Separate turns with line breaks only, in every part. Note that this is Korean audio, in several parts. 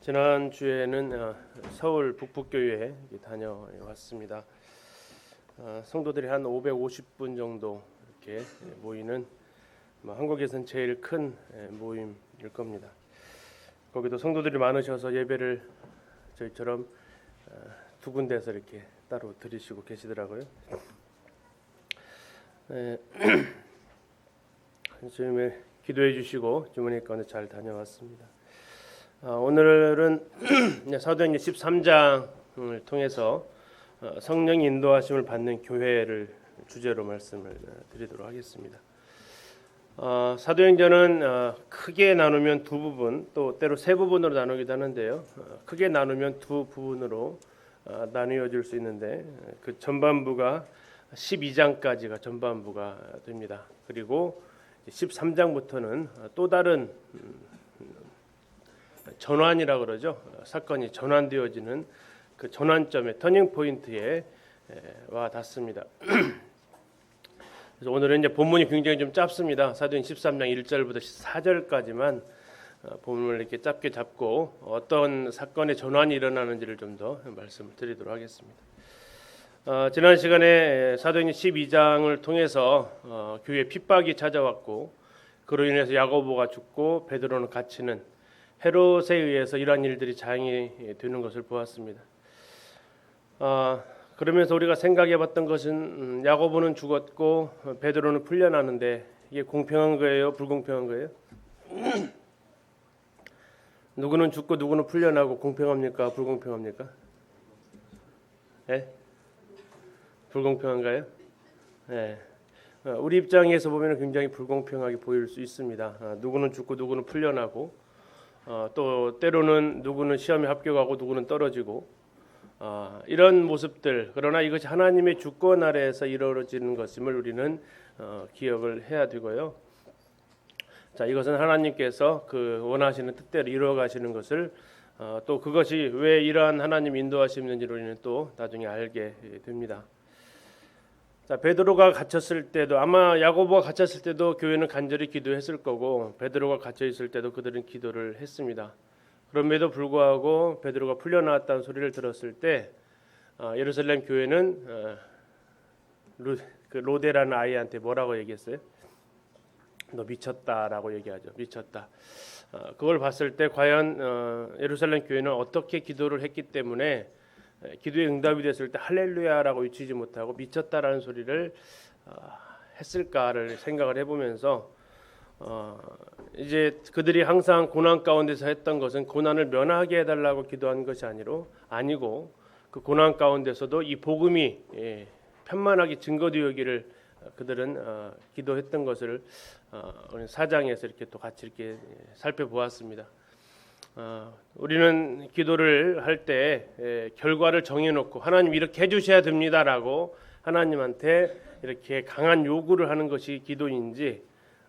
지난 주에는 서울 북북교회에 다녀왔습니다. 성도들이 한 550분 정도 이렇게 모이는 한국에선 제일 큰 모임일 겁니다. 거기도 성도들이 많으셔서 예배를 저희처럼 두 군데서 이렇게 따로 드리시고 계시더라고요. 주님을 기도해 주시고 주문의 가운데 잘 다녀왔습니다. 오늘은 사도행전 13장을 통해서 성령 인도하심을 받는 교회를 주제로 말씀을 드리도록 하겠습니다. 사도행전은 크게 나누면 두 부분, 또 때로 세 부분으로 나누기도 하는데요. 크게 나누면 두 부분으로 나뉘어질 수 있는데 그 전반부가 12장까지가 전반부가 됩니다. 그리고 13장부터는 또 다른 전환이라고 그러죠. 사건이 전환되어지는 그 전환점의 터닝 포인트에 와 닿습니다. 그래서 오늘은 이제 본문이 굉장히 좀 짧습니다. 사도행전 13장 1절부터 4절까지만 본문을 이렇게 짧게 잡고 어떤 사건의 전환이 일어나는지를 좀 더 말씀을 드리도록 하겠습니다. 지난 시간에 사도행전 12장을 통해서 교회 핍박이 찾아왔고 그로 인해서 야고보가 죽고 베드로는 갇히는 헤롯에 의해서 이러한 일들이 자행이 되는 것을 보았습니다. 그러면서 우리가 생각해봤던 것은 야고보는 죽었고 베드로는 풀려나는데 이게 공평한 거예요, 불공평한 거예요? 누구는 죽고 누구는 풀려나고 공평합니까, 불공평합니까? 네? 불공평한가요? 네. 우리 입장에서 보면 굉장히 불공평하게 보일 수 있습니다. 누구는 죽고 누구는 풀려나고 또 때로는 누구는 시험에 합격하고 누구는 떨어지고 이런 모습들, 그러나 이것이 하나님의 주권 아래에서 이루어지는 것임을 우리는 기억을 해야 되고요. 자, 이것은 하나님께서 그 원하시는 뜻대로 이루어 가시는 것을 또 그것이 왜 이러한 하나님 인도하시는지를 우리는 또 나중에 알게 됩니다. 자, 베드로가 갇혔을 때도 아마 야고보가 갇혔을 때도 교회는 간절히 기도했을 거고 베드로가 갇혀 있을 때도 그들은 기도를 했습니다. 그럼에도 불구하고 베드로가 풀려나왔다는 소리를 들었을 때 예루살렘 교회는 로데라는 아이한테 뭐라고 얘기했어요? 너 미쳤다라고 얘기하죠. 미쳤다. 그걸 봤을 때 과연 예루살렘 교회는 어떻게 기도를 했기 때문에 기도에 응답이 됐을 때 할렐루야라고 외치지 못하고 미쳤다라는 소리를 했을까를 생각을 해보면서 이제 그들이 항상 고난 가운데서 했던 것은 고난을 면하게 해달라고 기도한 것이 아니고 그 고난 가운데서도 이 복음이 편만하게 증거되기를 그들은 기도했던 것을 오늘 4장에서 이렇게 또 같이 이렇게 살펴보았습니다. 우리는 기도를 할 때 결과를 정해놓고 하나님 이렇게 해주셔야 됩니다라고 하나님한테 이렇게 강한 요구를 하는 것이 기도인지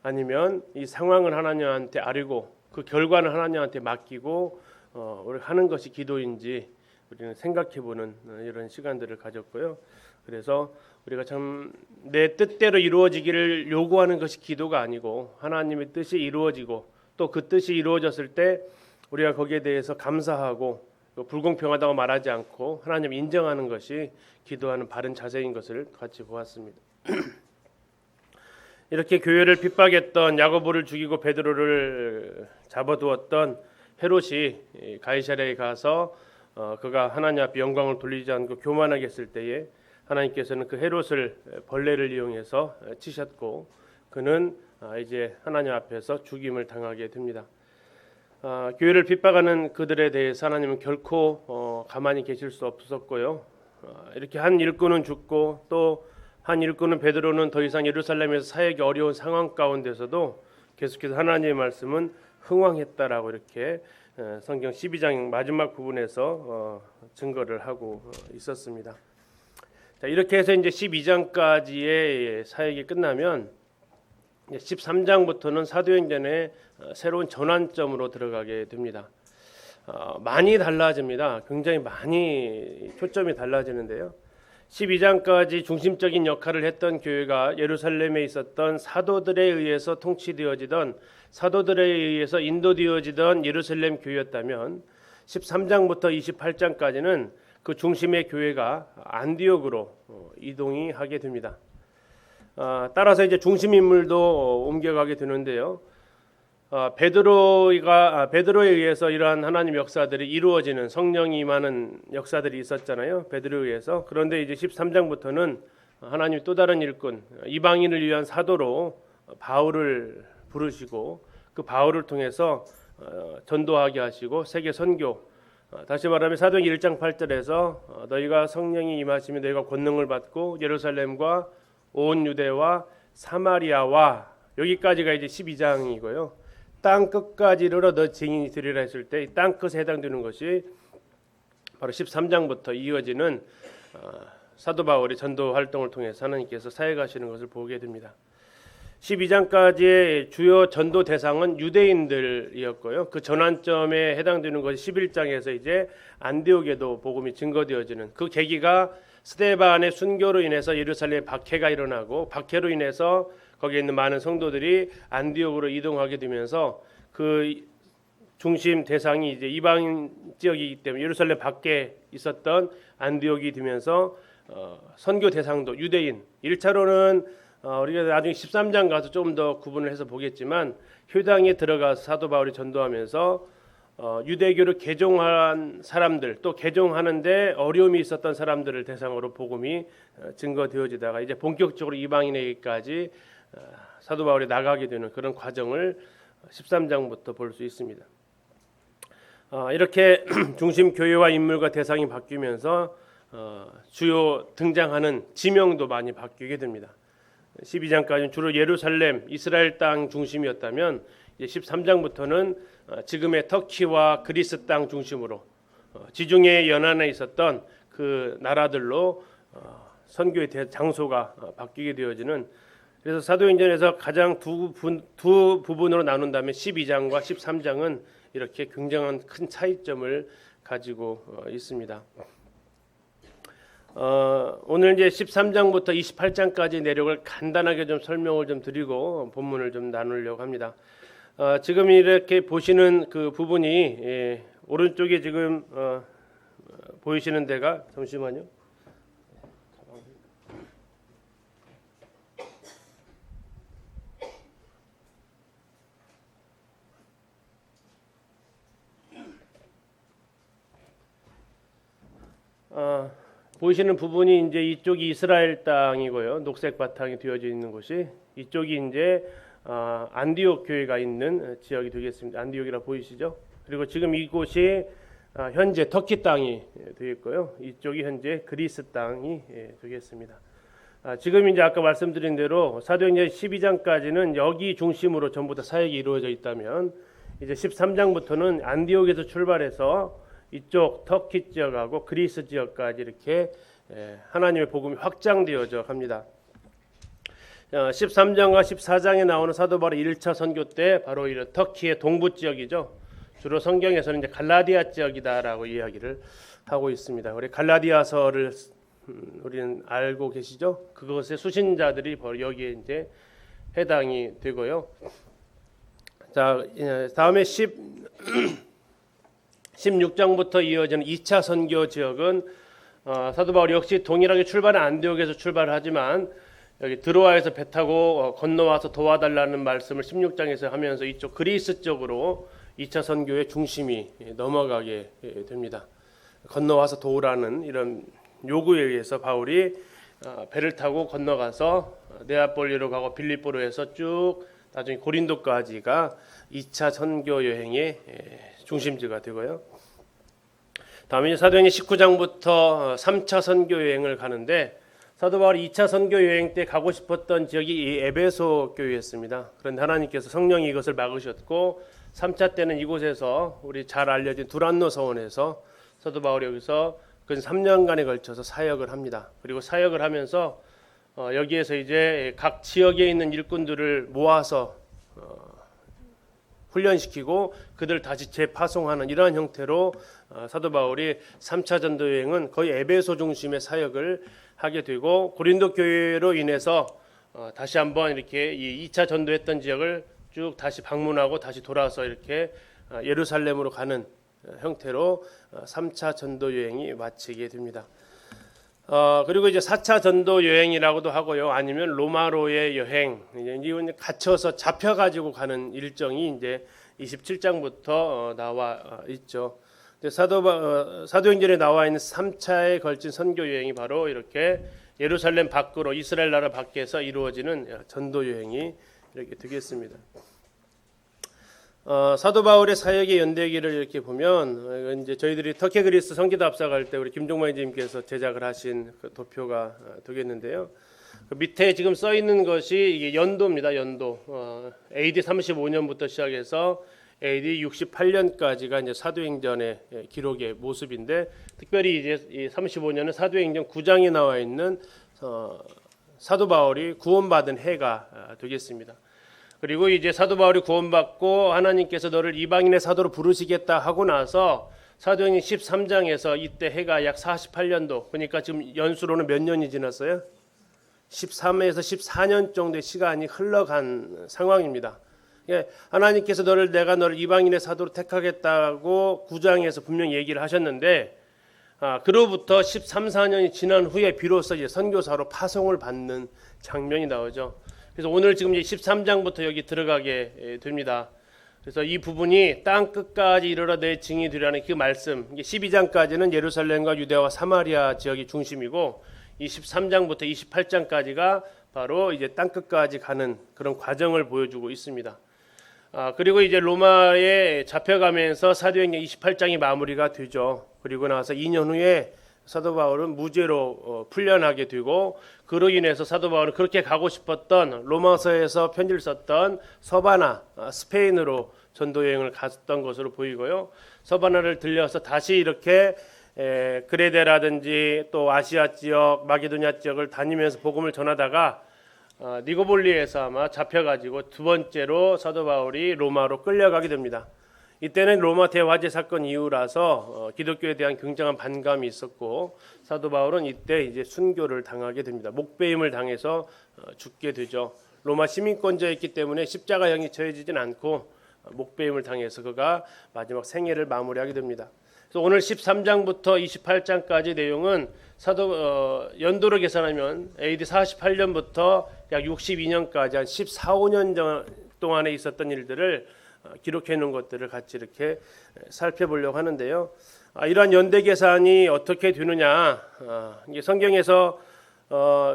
아니면 이 상황을 하나님한테 아뢰고 그 결과는 하나님한테 맡기고 우리 하는 것이 기도인지 우리는 생각해보는 이런 시간들을 가졌고요. 그래서 우리가 참 내 뜻대로 이루어지기를 요구하는 것이 기도가 아니고 하나님의 뜻이 이루어지고 또 그 뜻이 이루어졌을 때 우리가 거기에 대해서 감사하고 불공평하다고 말하지 않고 하나님 인정하는 것이 기도하는 바른 자세인 것을 같이 보았습니다. 이렇게 교회를 핍박했던 야고보를 죽이고 베드로를 잡아두었던 헤롯이 가이사랴에 가서 그가 하나님 앞에 영광을 돌리지 않고 교만하게 했을 때에 하나님께서는 그 헤롯을 벌레를 이용해서 치셨고 그는 이제 하나님 앞에서 죽임을 당하게 됩니다. 교회를 핍박하는 그들에 대해서 하나님은 결코 가만히 계실 수 없었고요. 이렇게 한 일꾼은 죽고 또 한 일꾼은 베드로는 더 이상 예루살렘에서 사역이 어려운 상황 가운데서도 계속해서 하나님의 말씀은 흥왕했다라고 이렇게 성경 12장 마지막 부분에서 증거를 하고 있었습니다. 자, 이렇게 해서 이제 12장까지의 사역이 끝나면 13장부터는 사도행전의 새로운 전환점으로 들어가게 됩니다. 많이 달라집니다. 굉장히 많이 초점이 달라지는데요. 12장까지 중심적인 역할을 했던 교회가 예루살렘에 있었던 사도들에 의해서 통치되어지던 사도들에 의해서 인도되어지던 예루살렘 교회였다면 13장부터 28장까지는 그 중심의 교회가 안디옥으로 이동이 하게 됩니다. 따라서 이제 중심 인물도 옮겨가게 되는데요. 베드로에 의해서 이러한 하나님 역사들이 이루어지는, 성령이 임하는 역사들이 있었잖아요. 베드로에 의해서. 그런데 이제 13장부터는 하나님 또 다른 일꾼, 이방인을 위한 사도로 바울을 부르시고 그 바울을 통해서 전도하게 하시고 세계 선교, 다시 말하면 사도행전 1장 8절에서 너희가 성령이 임하시면 너희가 권능을 받고 예루살렘과 온 유대와 사마리아와, 여기까지가 이제 12장이고요. 땅 끝까지 이르러 너 증인이 되리라 했을 때 이 땅 끝에 해당되는 것이 바로 13장부터 이어지는 사도 바울의 전도 활동을 통해서 하나님께서 사역하시는 것을 보게 됩니다. 12장까지의 주요 전도 대상은 유대인들이었고요. 그 전환점에 해당되는 것이 11장에서 이제 안디옥에도 복음이 증거되어지는, 그 계기가 스데반의 순교로 인해서 예루살렘에 박해가 일어나고, 박해로 인해서 거기에 있는 많은 성도들이 안디옥으로 이동하게 되면서 그 중심 대상이 이제 이방 지역이기 때문에 예루살렘 밖에 있었던 안디옥이 되면서 선교 대상도 유대인, 1차로는 우리가 나중에 13장 가서 좀 더 구분을 해서 보겠지만 효당에 들어가서 사도 바울이 전도하면서 유대교를 개종한 사람들, 또 개종하는데 어려움이 있었던 사람들을 대상으로 복음이 증거되어지다가 이제 본격적으로 이방인에게까지 사도 바울이 나가게 되는 그런 과정을 13장부터 볼 수 있습니다. 이렇게 중심 교회와 인물과 대상이 바뀌면서 주요 등장하는 지명도 많이 바뀌게 됩니다. 12장까지는 주로 예루살렘, 이스라엘 땅 중심이었다면 이제 13장부터는 지금의 터키와 그리스 땅 중심으로 지중해 연안에 있었던 그 나라들로 선교의 장소가 바뀌게 되어지는, 그래서 사도행전에서 가장 두 부분으로 나눈다면 12장과 13장은 이렇게 굉장한 큰 차이점을 가지고 있습니다. 오늘 이제 13장부터 28장까지 내력을 간단하게 좀 설명을 좀 드리고 본문을 좀 나누려고 합니다. 지금 이렇게 보시는 그 부분이 오른쪽에 지금 보이시는 데가, 잠시만요. 보이시는 부분이 이제 이쪽이 이스라엘 땅이고요. 녹색 바탕이 되어져 있는 곳이, 이쪽이 이제 안디옥 교회가 있는 지역이 되겠습니다. 안디옥이라 보이시죠? 그리고 지금 이곳이 현재 터키 땅이 되겠고요. 이쪽이 현재 그리스 땅이 되겠습니다. 지금 이제 아까 말씀드린 대로 사도행전 12장까지는 여기 중심으로 전부 다 사역이 이루어져 있다면 이제 13장부터는 안디옥에서 출발해서 이쪽 터키 지역하고 그리스 지역까지 이렇게 하나님의 복음이 확장되어져 갑니다. 13장과 14장에 나오는 사도 바울의 1차 선교 때 바로 이런 터키의 동부 지역이죠. 주로 성경에서는 이제 갈라디아 지역이다라고 이야기를 하고 있습니다. 우리 갈라디아서를 우리는 알고 계시죠? 그것의 수신자들이 바로 여기에 이제 해당이 되고요. 자, 다음에 16장부터 이어지는 2차 선교 지역은 사도 바울이 역시 동일하게 출발은 안디옥에서 출발하지만 여기 드로아에서 배 타고 건너와서 도와달라는 말씀을 16장에서 하면서 이쪽 그리스 쪽으로 2차 선교의 중심이 넘어가게 됩니다. 건너와서 도우라는 이런 요구에 의해서 바울이 배를 타고 건너가서 네아폴리로 가고 빌립보로 해서 쭉 나중에 고린도까지가 2차 선교 여행의 중심지가 되고요. 다음에 사도행전 19장부터 3차 선교 여행을 가는데 사도 바울이 2차 선교 여행 때 가고 싶었던 지역이 이 에베소 교회였습니다. 그런데 하나님께서 성령이 이것을 막으셨고 3차 때는 이곳에서 우리 잘 알려진 두란노 서원에서 사도 바울이 여기서 근 3년간에 걸쳐서 사역을 합니다. 그리고 사역을 하면서 여기에서 이제 각 지역에 있는 일꾼들을 모아서 훈련시키고 그들 다시 재파송하는 이러한 형태로 사도 바울이 3차 전도 여행은 거의 에베소 중심의 사역을 하게 되고 고린도 교회로 인해서 다시 한번 이렇게 이 2차 전도했던 지역을 쭉 다시 방문하고 다시 돌아서 이렇게 예루살렘으로 가는 형태로 3차 전도 여행이 마치게 됩니다. 그리고 이제 4차 전도 여행이라고도 하고요. 아니면 로마로의 여행. 이제 갇혀서 잡혀가지고 가는 일정이 이제 27장부터 나와 있죠. 사도행전에 나와 있는 3차에 걸친 선교 여행이 바로 이렇게 예루살렘 밖으로 이스라엘 나라 밖에서 이루어지는 전도 여행이 이렇게 되겠습니다. 사도 바울의 사역의 연대기를 이렇게 보면 이제 저희들이 터키 그리스 성기도 합사갈 때 우리 김종만 선생님께서 제작을 하신 그 도표가 되겠는데요. 그 밑에 지금 써 있는 것이 이게 연도입니다. 연도. AD 35년부터 시작해서 AD 68년까지가 이제 사도행전의 기록의 모습인데, 특별히 이제 이 35년은 사도행전 9장에 나와 있는 사도 바울이 구원받은 해가 되겠습니다. 그리고 이제 사도 바울이 구원받고 하나님께서 너를 이방인의 사도로 부르시겠다 하고 나서 사도행전 13장에서 이때 해가 약 48년도, 그러니까 지금 연수로는 몇 년이 지났어요? 13에서 14년 정도의 시간이 흘러간 상황입니다. 하나님께서 내가 너를 이방인의 사도로 택하겠다고 9장에서 분명히 얘기를 하셨는데, 그로부터 13, 14년이 지난 후에 비로소 이제 선교사로 파송을 받는 장면이 나오죠. 그래서 오늘 지금 이제 13장부터 여기 들어가게 됩니다. 그래서 이 부분이 땅 끝까지 이르러 내 증인이 되라는 그 말씀, 12장까지는 예루살렘과 유대와 사마리아 지역이 중심이고, 이 13장부터 28장까지가 바로 이제 땅 끝까지 가는 그런 과정을 보여주고 있습니다. 그리고 이제 로마에 잡혀가면서 사도행전 28장이 마무리가 되죠. 그리고 나서 2년 후에 사도 바울은 무죄로 풀려나게 되고, 그로 인해서 사도 바울은 그렇게 가고 싶었던 로마서에서 편지를 썼던 서바나, 스페인으로 전도 여행을 갔던 것으로 보이고요. 서바나를 들려서 다시 이렇게 그레데라든지 또 아시아 지역, 마게도냐 지역을 다니면서 복음을 전하다가 니고볼리에서 아마 잡혀가지고 두 번째로 사도 바울이 로마로 끌려가게 됩니다. 이때는 로마 대화재 사건 이후라서 기독교에 대한 굉장한 반감이 있었고, 사도 바울은 이때 이제 순교를 당하게 됩니다. 목배임을 당해서 죽게 되죠. 로마 시민권자였기 때문에 십자가형이 처해지진 않고 목배임을 당해서 그가 마지막 생애를 마무리하게 됩니다. 그래서 오늘 13장부터 28장까지 내용은 연도로 계산하면 AD 48년부터 약 62년까지 한 14, 15년 동안에 있었던 일들을 기록해 놓은 것들을 같이 이렇게 살펴보려고 하는데요. 이러한 연대 계산이 어떻게 되느냐, 이게 성경에서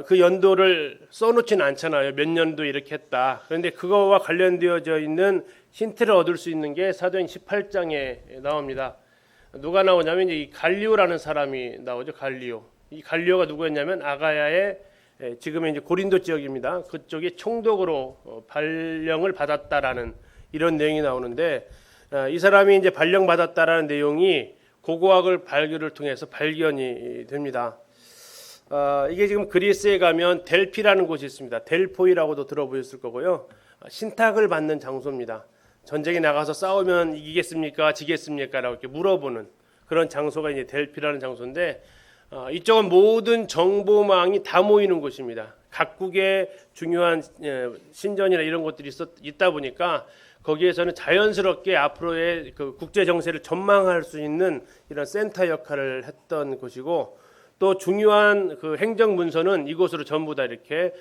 그 연도를 써놓지는 않잖아요. 몇 년도 이렇게 했다. 그런데 그거와 관련되어져 있는 힌트를 얻을 수 있는 게 사도행전 18장에 나옵니다. 누가 나오냐면 이 갈리오라는 사람이 나오죠. 갈리오. 이 갈리오가 누구였냐면 아가야의 지금의 이제 고린도 지역입니다. 그쪽에 총독으로 발령을 받았다라는 이런 내용이 나오는데, 이 사람이 이제 발령 받았다라는 내용이 고고학을 발견을 통해서 발견이 됩니다. 이게 지금 그리스에 가면 델피라는 곳이 있습니다. 델포이라고도 들어보셨을 거고요. 신탁을 받는 장소입니다. 전쟁에 나가서 싸우면 이기겠습니까, 지겠습니까라고 이렇게 물어보는 그런 장소가 이제 델피라는 장소인데, 이쪽은 모든 정보망이 다 모이는 곳입니다. 각국의 중요한 신전이나 이런 것들이 있다 보니까 거기에서는 자연스럽게 앞으로의 그 국제 정세를 전망할 수 있는 이런 센터 역할을 했던 곳이고, 또 중요한 그 행정 문서는 이곳으로 전부 다 이렇게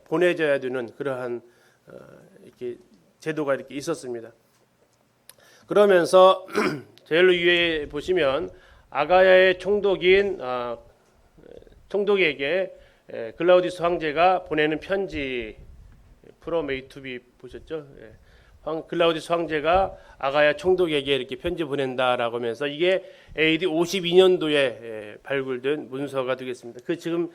보내져야 되는 그러한 이렇게 제도가 이렇게 있었습니다. 그러면서 제일 위에 보시면 아가야의 총독에게 글라우디스 황제가 보내는 편지, 프로메이투비 보셨죠? 글라우디스 황제가 아가야 총독에게 이렇게 편지 보낸다라고 하면서 이게 AD 52년도에 발굴된 문서가 되겠습니다. 그 지금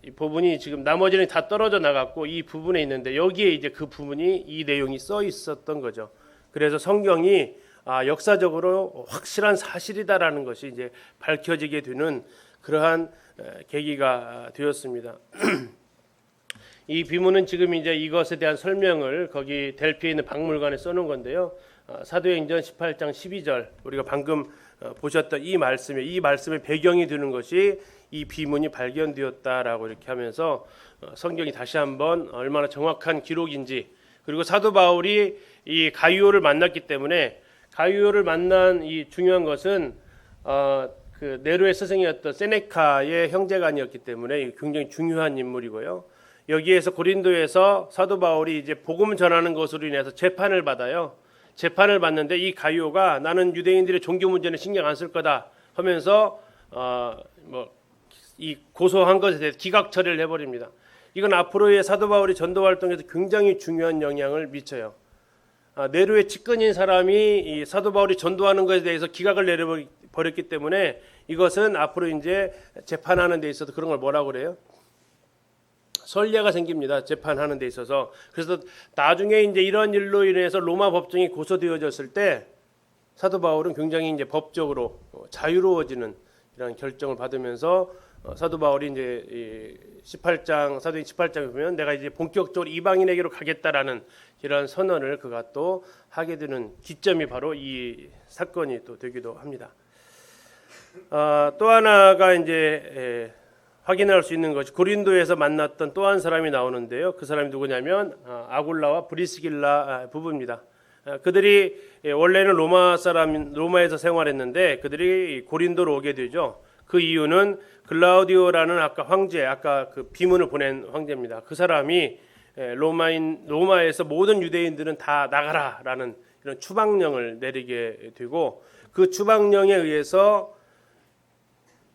이 부분이 지금 나머지는 다 떨어져 나갔고 이 부분에 있는데, 여기에 이제 그 부분이 이 내용이 써 있었던 거죠. 그래서 성경이 역사적으로 확실한 사실이다라는 것이 이제 밝혀지게 되는 그러한 계기가 되었습니다. 이 비문은 지금 이제 이것에 대한 설명을 거기 델피에 있는 박물관에 써놓은 건데요. 사도행전 18장 12절 우리가 방금 보셨던 이 말씀의 배경이 되는 것이 이 비문이 발견되었다라고 이렇게 하면서 성경이 다시 한번 얼마나 정확한 기록인지, 그리고 사도 바울이 이 가이오를 만났기 때문에 가이오를 만난 이 중요한 것은 그 네로의 스승이었던 세네카의 형제간이었기 때문에 굉장히 중요한 인물이고요. 여기에서 고린도에서 사도 바울이 이제 복음 전하는 것으로 인해서 재판을 받아요. 재판을 받는데 이 가이오가 나는 유대인들의 종교 문제는 신경 안 쓸 거다 하면서 이 고소한 것에 대해서 기각 처리를 해버립니다. 이건 앞으로의 사도 바울이 전도 활동에서 굉장히 중요한 영향을 미쳐요. 네로의 측근인 사람이 이 사도 바울이 전도하는 것에 대해서 기각을 내려버렸기 때문에 이것은 앞으로 이제 재판하는 데 있어서 그런 걸 뭐라고 그래요? 선례가 생깁니다. 재판하는 데 있어서. 그래서 나중에 이제 이런 일로 인해서 로마 법정이 고소되어졌을 때 사도 바울은 굉장히 이제 법적으로 자유로워지는 이런 결정을 받으면서 사도 바울이 이제 18장 사도행 18장에 보면 내가 이제 본격적으로 이방인에게로 가겠다라는 이런 선언을 그가 또 하게 되는 기점이 바로 이 사건이 또 되기도 합니다. 또 하나가 이제 확인할 수 있는 것이 고린도에서 만났던 또 한 사람이 나오는데요. 그 사람이 누구냐면 아굴라와 브리스길라 부부입니다. 그들이 원래는 로마에서 생활했는데 그들이 고린도로 오게 되죠. 그 이유는 글라우디오라는 아까 황제, 아까 그 비문을 보낸 황제입니다. 그 사람이 로마에서 모든 유대인들은 다 나가라라는 이런 추방령을 내리게 되고 그 추방령에 의해서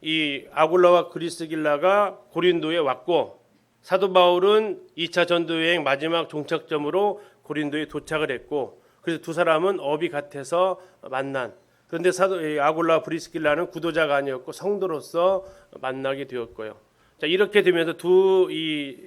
이 아굴라와 브리스길라가 고린도에 왔고 사도 바울은 2차 전도 여행 마지막 종착점으로 고린도에 도착을 했고 그래서 두 사람은 업이 같아서 만난. 그런데 아굴라와 브리스길라는 구도자가 아니었고 성도로서 만나게 되었고요. 자, 이렇게 되면서 두 이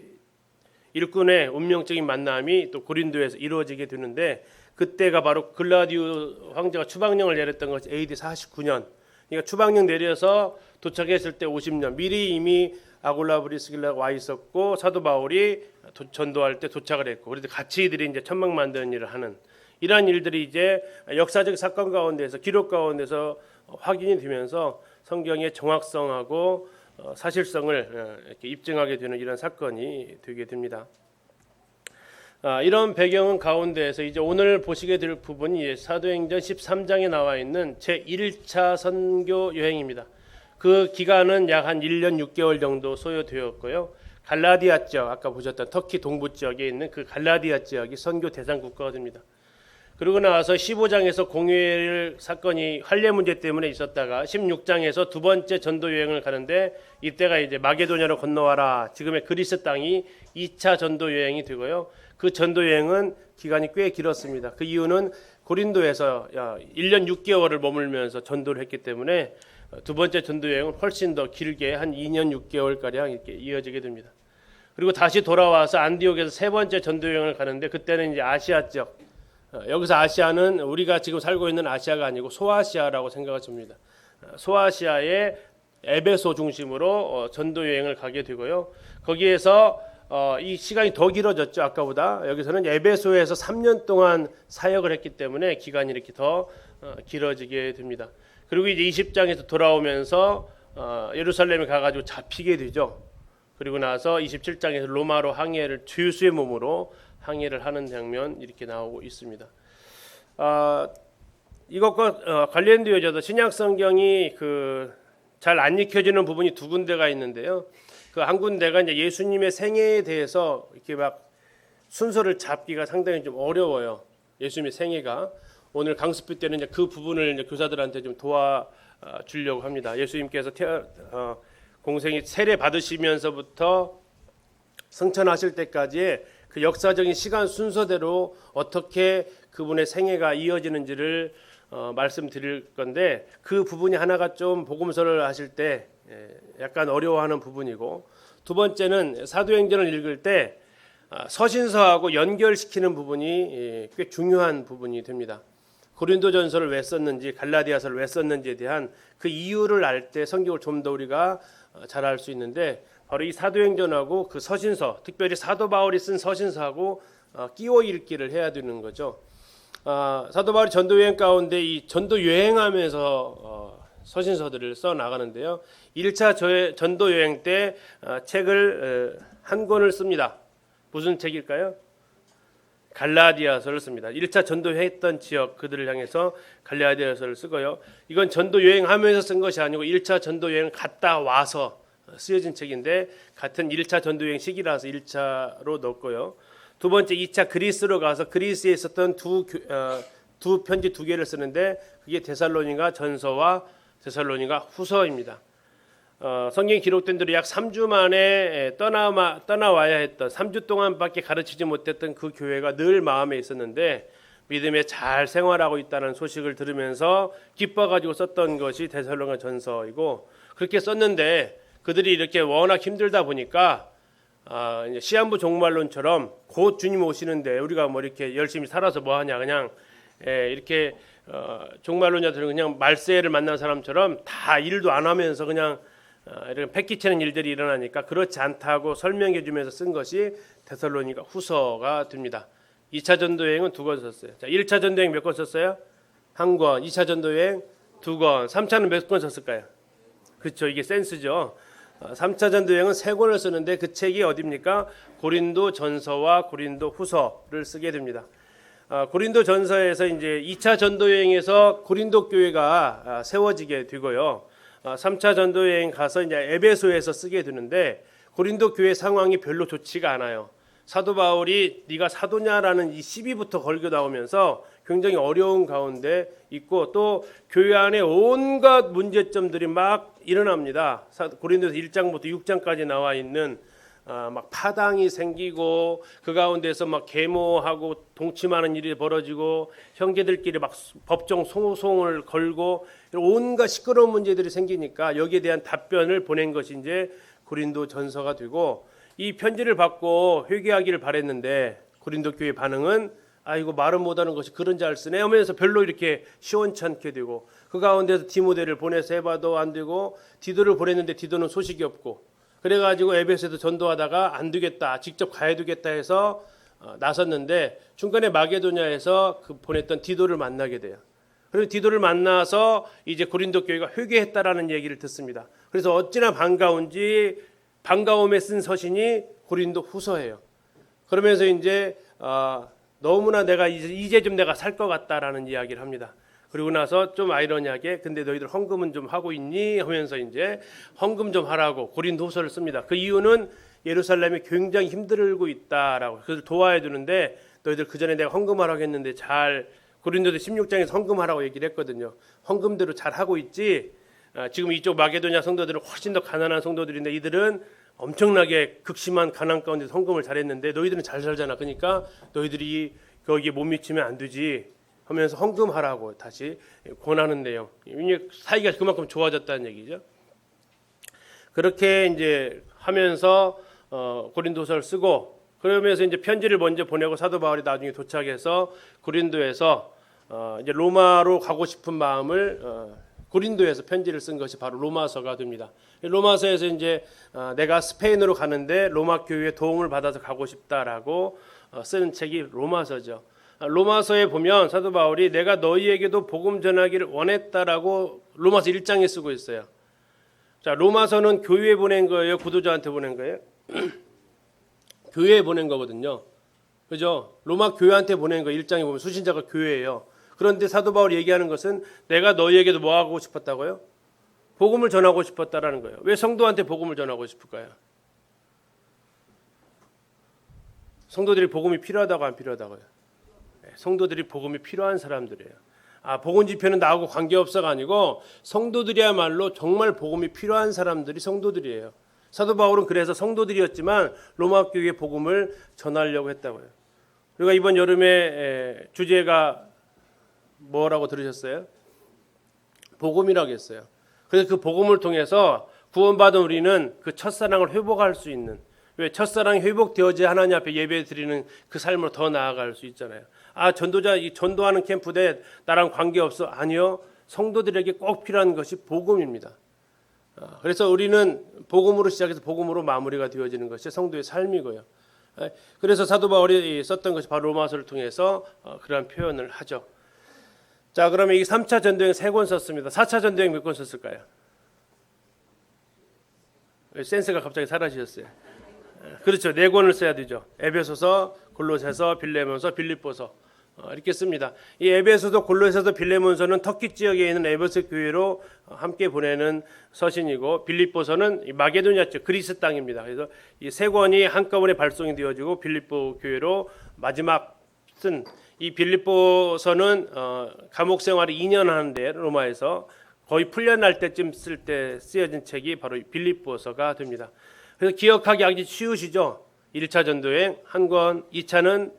일꾼의 운명적인 만남이 또 고린도에서 이루어지게 되는데 그때가 바로 글라디오 황제가 추방령을 내렸던 것이 AD 49년. 그러니까 추방령 내려서 도착했을 때 50년 미리 이미 아굴라 브리스길라가 와 있었고 사도 바울이 전도할 때 도착을 했고 그래서 같이 이들이 이제 천막 만드는 일을 하는 이러한 일들이 이제 역사적 사건 가운데서 기록 가운데서 확인이 되면서 성경의 정확성하고 사실성을 이렇게 입증하게 되는 이런 사건이 되게 됩니다. 이런 배경은 가운데에서 이제 오늘 보시게 될 부분이 사도행전 13장에 나와 있는 제1차 선교 여행입니다. 그 기간은 약 한 1년 6개월 정도 소요되었고요. 갈라디아 지역, 아까 보셨던 터키 동부 지역에 있는 그 갈라디아 지역이 선교 대상 국가가 됩니다. 그러고 나서 15장에서 공회일 사건이 할례 문제 때문에 있었다가 16장에서 두 번째 전도 여행을 가는데 이때가 이제 마게도냐로 건너와라. 지금의 그리스 땅이 2차 전도 여행이 되고요. 그 전도 여행은 기간이 꽤 길었습니다. 그 이유는 고린도에서 1년 6개월을 머물면서 전도를 했기 때문에 두 번째 전도 여행은 훨씬 더 길게 한 2년 6개월가량 이렇게 이어지게 됩니다. 그리고 다시 돌아와서 안디옥에서 세 번째 전도 여행을 가는데 그때는 이제 아시아 지역 여기서 아시아는 우리가 지금 살고 있는 아시아가 아니고 소아시아라고 생각하십니다. 소아시아의 에베소 중심으로 전도 여행을 가게 되고요. 거기에서 이 시간이 더 길어졌죠. 아까보다. 여기서는 에베소에서 3년 동안 사역을 했기 때문에 기간이 이렇게 더 길어지게 됩니다. 그리고 이제 20장에서 돌아오면서 예루살렘에 가가지고 잡히게 되죠. 그리고 나서 27장에서 로마로 항해를 죄수의 몸으로 항해를 하는 장면 이렇게 나오고 있습니다. 이것과 관련되어져서 신약 성경이 잘 안 익혀지는 부분이 두 군데가 있는데요. 그 한 군데가 이제 예수님의 생애에 대해서 이렇게 막 순서를 잡기가 상당히 좀 어려워요. 예수님의 생애가 오늘 강습회 때는 이제 그 부분을 이제 교사들한테 좀 도와주려고 합니다. 예수님께서 공생이 세례 받으시면서부터 승천하실 때까지의 그 역사적인 시간 순서대로 어떻게 그분의 생애가 이어지는지를 말씀드릴 건데 그 부분이 하나가 좀 복음서를 하실 때 약간 어려워하는 부분이고 두 번째는 사도행전을 읽을 때 서신서하고 연결시키는 부분이 꽤 중요한 부분이 됩니다. 고린도전서를 왜 썼는지 갈라디아서를 왜 썼는지에 대한 그 이유를 알 때 성경을 좀 더 우리가 잘 알 수 있는데 바로 이 사도행전하고 그 서신서, 특별히 사도 바울이 쓴 서신서하고 끼워 읽기를 해야 되는 거죠. 사도 바울이 전도 여행 가운데 이 전도 여행하면서 서신서들을 써 나가는데요. 1차 전도 여행 때 책을 한 권을 씁니다. 무슨 책일까요? 갈라디아서를 씁니다. 1차 전도했던 지역 그들을 향해서 갈라디아서를 쓰고요. 이건 전도 여행하면서 쓴 것이 아니고 1차 전도 여행 갔다 와서 쓰여진 책인데 같은 1차 전도 여행 시기라서 1차로 넣었고요. 두 번째 2차 그리스로 가서 그리스에 있었던 두 편지 두 개를 쓰는데 그게 데살로니가 전서와 데살로니가 후서입니다. 성경에 기록된 대로 약 3주 만에 떠나와야 했던 3주 동안밖에 가르치지 못했던 그 교회가 늘 마음에 있었는데 믿음에 잘 생활하고 있다는 소식을 들으면서 기뻐가지고 썼던 것이 데살로니가 전서이고 그렇게 썼는데 그들이 이렇게 워낙 힘들다 보니까 이제 시한부 종말론처럼 곧 주님 오시는데 우리가 뭐 이렇게 열심히 살아서 뭐 하냐 그냥 이렇게 종말론자들은 그냥 말세를 만난 사람처럼 다 일도 안 하면서 그냥 이런 패기치는 일들이 일어나니까 그렇지 않다고 설명해 주면서 쓴 것이 데살로니가 후서가 됩니다. 2차 전도여행은 2권 썼어요. 자, 1차 전도여행 몇 권 썼어요? 1권. 2차 전도여행 2권. 3차는 몇 권 썼을까요? 그렇죠. 이게 센스죠. 3차 전도여행은 3권을 쓰는데 그 책이 어디입니까? 고린도 전서와 고린도 후서를 쓰게 됩니다. 고린도 전서에서 이제 2차 전도여행에서 고린도 교회가 세워지게 되고요. 3차 전도여행 가서 이제 에베소에서 쓰게 되는데 고린도 교회 상황이 별로 좋지가 않아요. 사도 바울이 네가 사도냐라는 이 시비부터 걸고 나오면서 굉장히 어려운 가운데 있고 또 교회 안에 온갖 문제점들이 막 일어납니다. 고린도서 1장부터 6장까지 나와 있는 막 파당이 생기고 그 가운데서 막 계모하고 동침하는 일이 벌어지고 형제들끼리 막 법정 소송을 걸고 온갖 시끄러운 문제들이 생기니까 여기에 대한 답변을 보낸 것이 이제 고린도 전서가 되고 이 편지를 받고 회개하기를 바랬는데 고린도 교회 반응은 이거 말은 못하는 것이 그런 잘 쓰네 하면서 별로 이렇게 시원찮게 되고 그 가운데서 디모데를 보내서 해봐도 안 되고 디도를 보냈는데 디도는 소식이 없고 그래가지고 에베소에서 전도하다가 안 되겠다 직접 가야 되겠다 해서 나섰는데 중간에 마게도냐에서 그 보냈던 디도를 만나게 돼요. 그리고 디도를 만나서 이제 고린도 교회가 회개했다라는 얘기를 듣습니다. 그래서 어찌나 반가운지 반가움에 쓴 서신이 고린도 후서예요. 그러면서 이제 너무나 내가 이제 좀 내가 살 것 같다라는 이야기를 합니다. 그리고 나서 좀 아이러니하게 근데 너희들 헌금은 좀 하고 있니? 하면서 이제 헌금 좀 하라고 고린도후서를 씁니다. 그 이유는 예루살렘이 굉장히 힘들고 있다라고 그래서 도와야 되는데 너희들 그 전에 내가 헌금하라고 했는데 잘 고린도서 16장에서 헌금하라고 얘기를 했거든요. 헌금대로 잘 하고 있지. 지금 이쪽 마게도냐 성도들은 훨씬 더 가난한 성도들인데 이들은 엄청나게 극심한 가난 가운데 헌금을 잘했는데 너희들은 잘 살잖아. 그러니까 너희들이 거기에 못 미치면 안 되지 하면서 헌금하라고 다시 권하는 내용. 사이가 그만큼 좋아졌다는 얘기죠. 그렇게 이제 하면서 고린도서를 쓰고 그러면서 이제 편지를 먼저 보내고 사도 바울이 나중에 도착해서 고린도에서 이제 로마로 가고 싶은 마음을 고린도에서 편지를 쓴 것이 바로 로마서가 됩니다. 로마서에서 이제 내가 스페인으로 가는데 로마 교회의 도움을 받아서 가고 싶다라고 쓰는 책이 로마서죠. 로마서에 보면 사도 바울이 내가 너희에게도 복음 전하기를 원했다라고 로마서 1장에 쓰고 있어요. 자, 로마서는 교회에 보낸 거예요? 구도자한테 보낸 거예요? 교회에 보낸 거거든요. 그죠? 로마 교회한테 보낸 거 1장에 보면 수신자가 교회예요. 그런데 사도 바울이 얘기하는 것은 내가 너희에게도 뭐 하고 싶었다고요? 복음을 전하고 싶었다라는 거예요. 왜 성도한테 복음을 전하고 싶을까요? 성도들이 복음이 필요하다고 안 필요하다고요? 성도들이 복음이 필요한 사람들이에요. 복음 집회는 나하고 관계없어가 아니고 성도들이야말로 정말 복음이 필요한 사람들이 성도들이에요. 사도 바울은 그래서 성도들이었지만 로마 교회에 복음을 전하려고 했다고요. 우리가 이번 여름에 주제가 뭐라고 들으셨어요? 복음이라고 했어요. 그래서 그 복음을 통해서 구원받은 우리는 그 첫사랑을 회복할 수 있는 왜 첫사랑이 회복되어져야 하나님 앞에 예배 드리는 그 삶으로 더 나아갈 수 있잖아요. 전도자 전도하는 캠프대 나랑 관계없어. 아니요. 성도들에게 꼭 필요한 것이 복음입니다. 그래서 우리는 복음으로 시작해서 복음으로 마무리가 되어지는 것이 성도의 삶이고요. 그래서 사도 바울이 썼던 것이 바로 로마서를 통해서 그러한 표현을 하죠. 자, 그러면 이 3차 전도행 3권 썼습니다. 4차 전도행 몇 권 썼을까요? 센스가 갑자기 사라지셨어요. 그렇죠. 4권을 써야 되죠. 에베소서, 골로새서, 빌레몬서, 빌립보서 이렇게 씁니다. 이 에베소서, 골로새서, 빌레몬서는 터키 지역에 있는 에베소 교회로 함께 보내는 서신이고, 빌립보서는 마게도냐 쪽 그리스 땅입니다. 그래서 이 세 권이 한꺼번에 발송이 되어지고 빌립보 교회로 마지막 쓴 이 빌립보서는 감옥 생활을 2년 하는데 로마에서 거의 풀려날 때쯤 쓸 때 쓰여진 책이 바로 빌립보서가 됩니다. 그래서 기억하기 아주 쉬우시죠? 1차 전도여행 1권, 2차는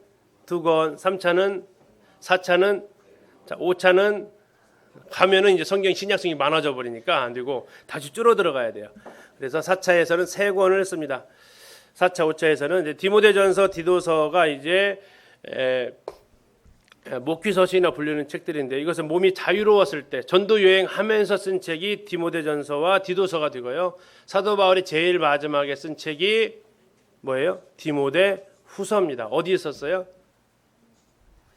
2권, 3차는 4차는 5차는 가면은 이제 성경 신약성이 많아져 버리니까 안 되고 다시 줄어들어 가야 돼요. 그래서 4차에서는 3권을 씁니다. 4차, 5차에서는 이제 디모데전서, 디도서가 이제 목귀서신이나 불리는 책들인데, 이것은 몸이 자유로웠을 때 전도 여행하면서 쓴 책이 디모데전서와 디도서가 되고요. 사도 바울이 제일 마지막에 쓴 책이 뭐예요? 디모데 후서입니다. 어디에 썼어요?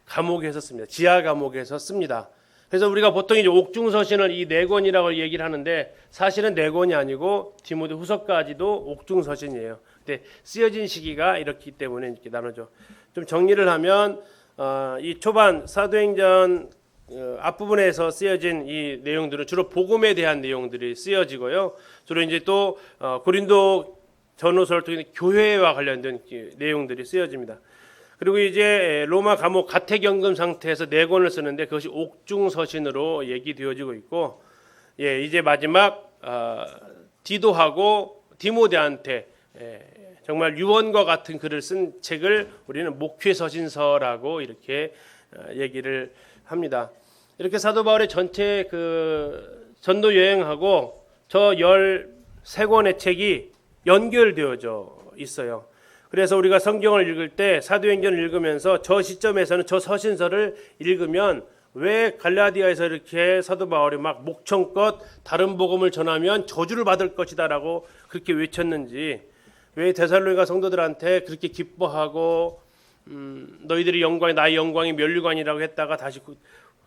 감옥에서 씁니다. 지하 감옥에서 씁니다. 그래서 우리가 보통 이제 옥중서신을 이 4권이라고 얘기를 하는데, 사실은 4권이 아니고 디모데 후서까지도 옥중서신이에요. 근데 쓰여진 시기가 이렇기 때문에 이렇게 나누죠. 좀 정리를 하면 이 초반 사도행전 앞부분에서 쓰여진 이 내용들은 주로 복음에 대한 내용들이 쓰여지고요. 주로 이제 또 고린도 전후서를 통해 교회와 관련된 내용들이 쓰여집니다. 그리고 이제 로마 감옥 가택연금 상태에서 4권을 쓰는데 그것이 옥중서신으로 얘기되어지고 있고, 이제 마지막 디도하고 디모데한테 정말 유언과 같은 글을 쓴 책을 우리는 목회서신서라고 이렇게 얘기를 합니다. 이렇게 사도 바울의 전체 그 전도 여행하고 저 13권의 책이 연결되어져 있어요. 그래서 우리가 성경을 읽을 때 사도행전을 읽으면서 저 시점에서는 저 서신서를 읽으면 왜 갈라디아에서 이렇게 사도 바울이 막 목청껏 다른 복음을 전하면 저주를 받을 것이다라고 그렇게 외쳤는지, 왜 데살로니가 성도들한테 그렇게 기뻐하고 너희들이 영광이 나의 영광이 면류관이라고 했다가 다시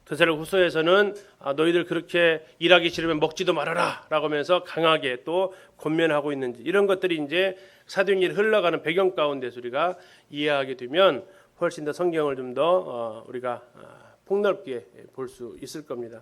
데살로니가 후서에서는 너희들 그렇게 일하기 싫으면 먹지도 말아라 라고 하면서 강하게 또 권면하고 있는지, 이런 것들이 이제 사도행전이 흘러가는 배경 가운데서 우리가 이해하게 되면 훨씬 더 성경을 좀 더 우리가 폭넓게 볼 수 있을 겁니다.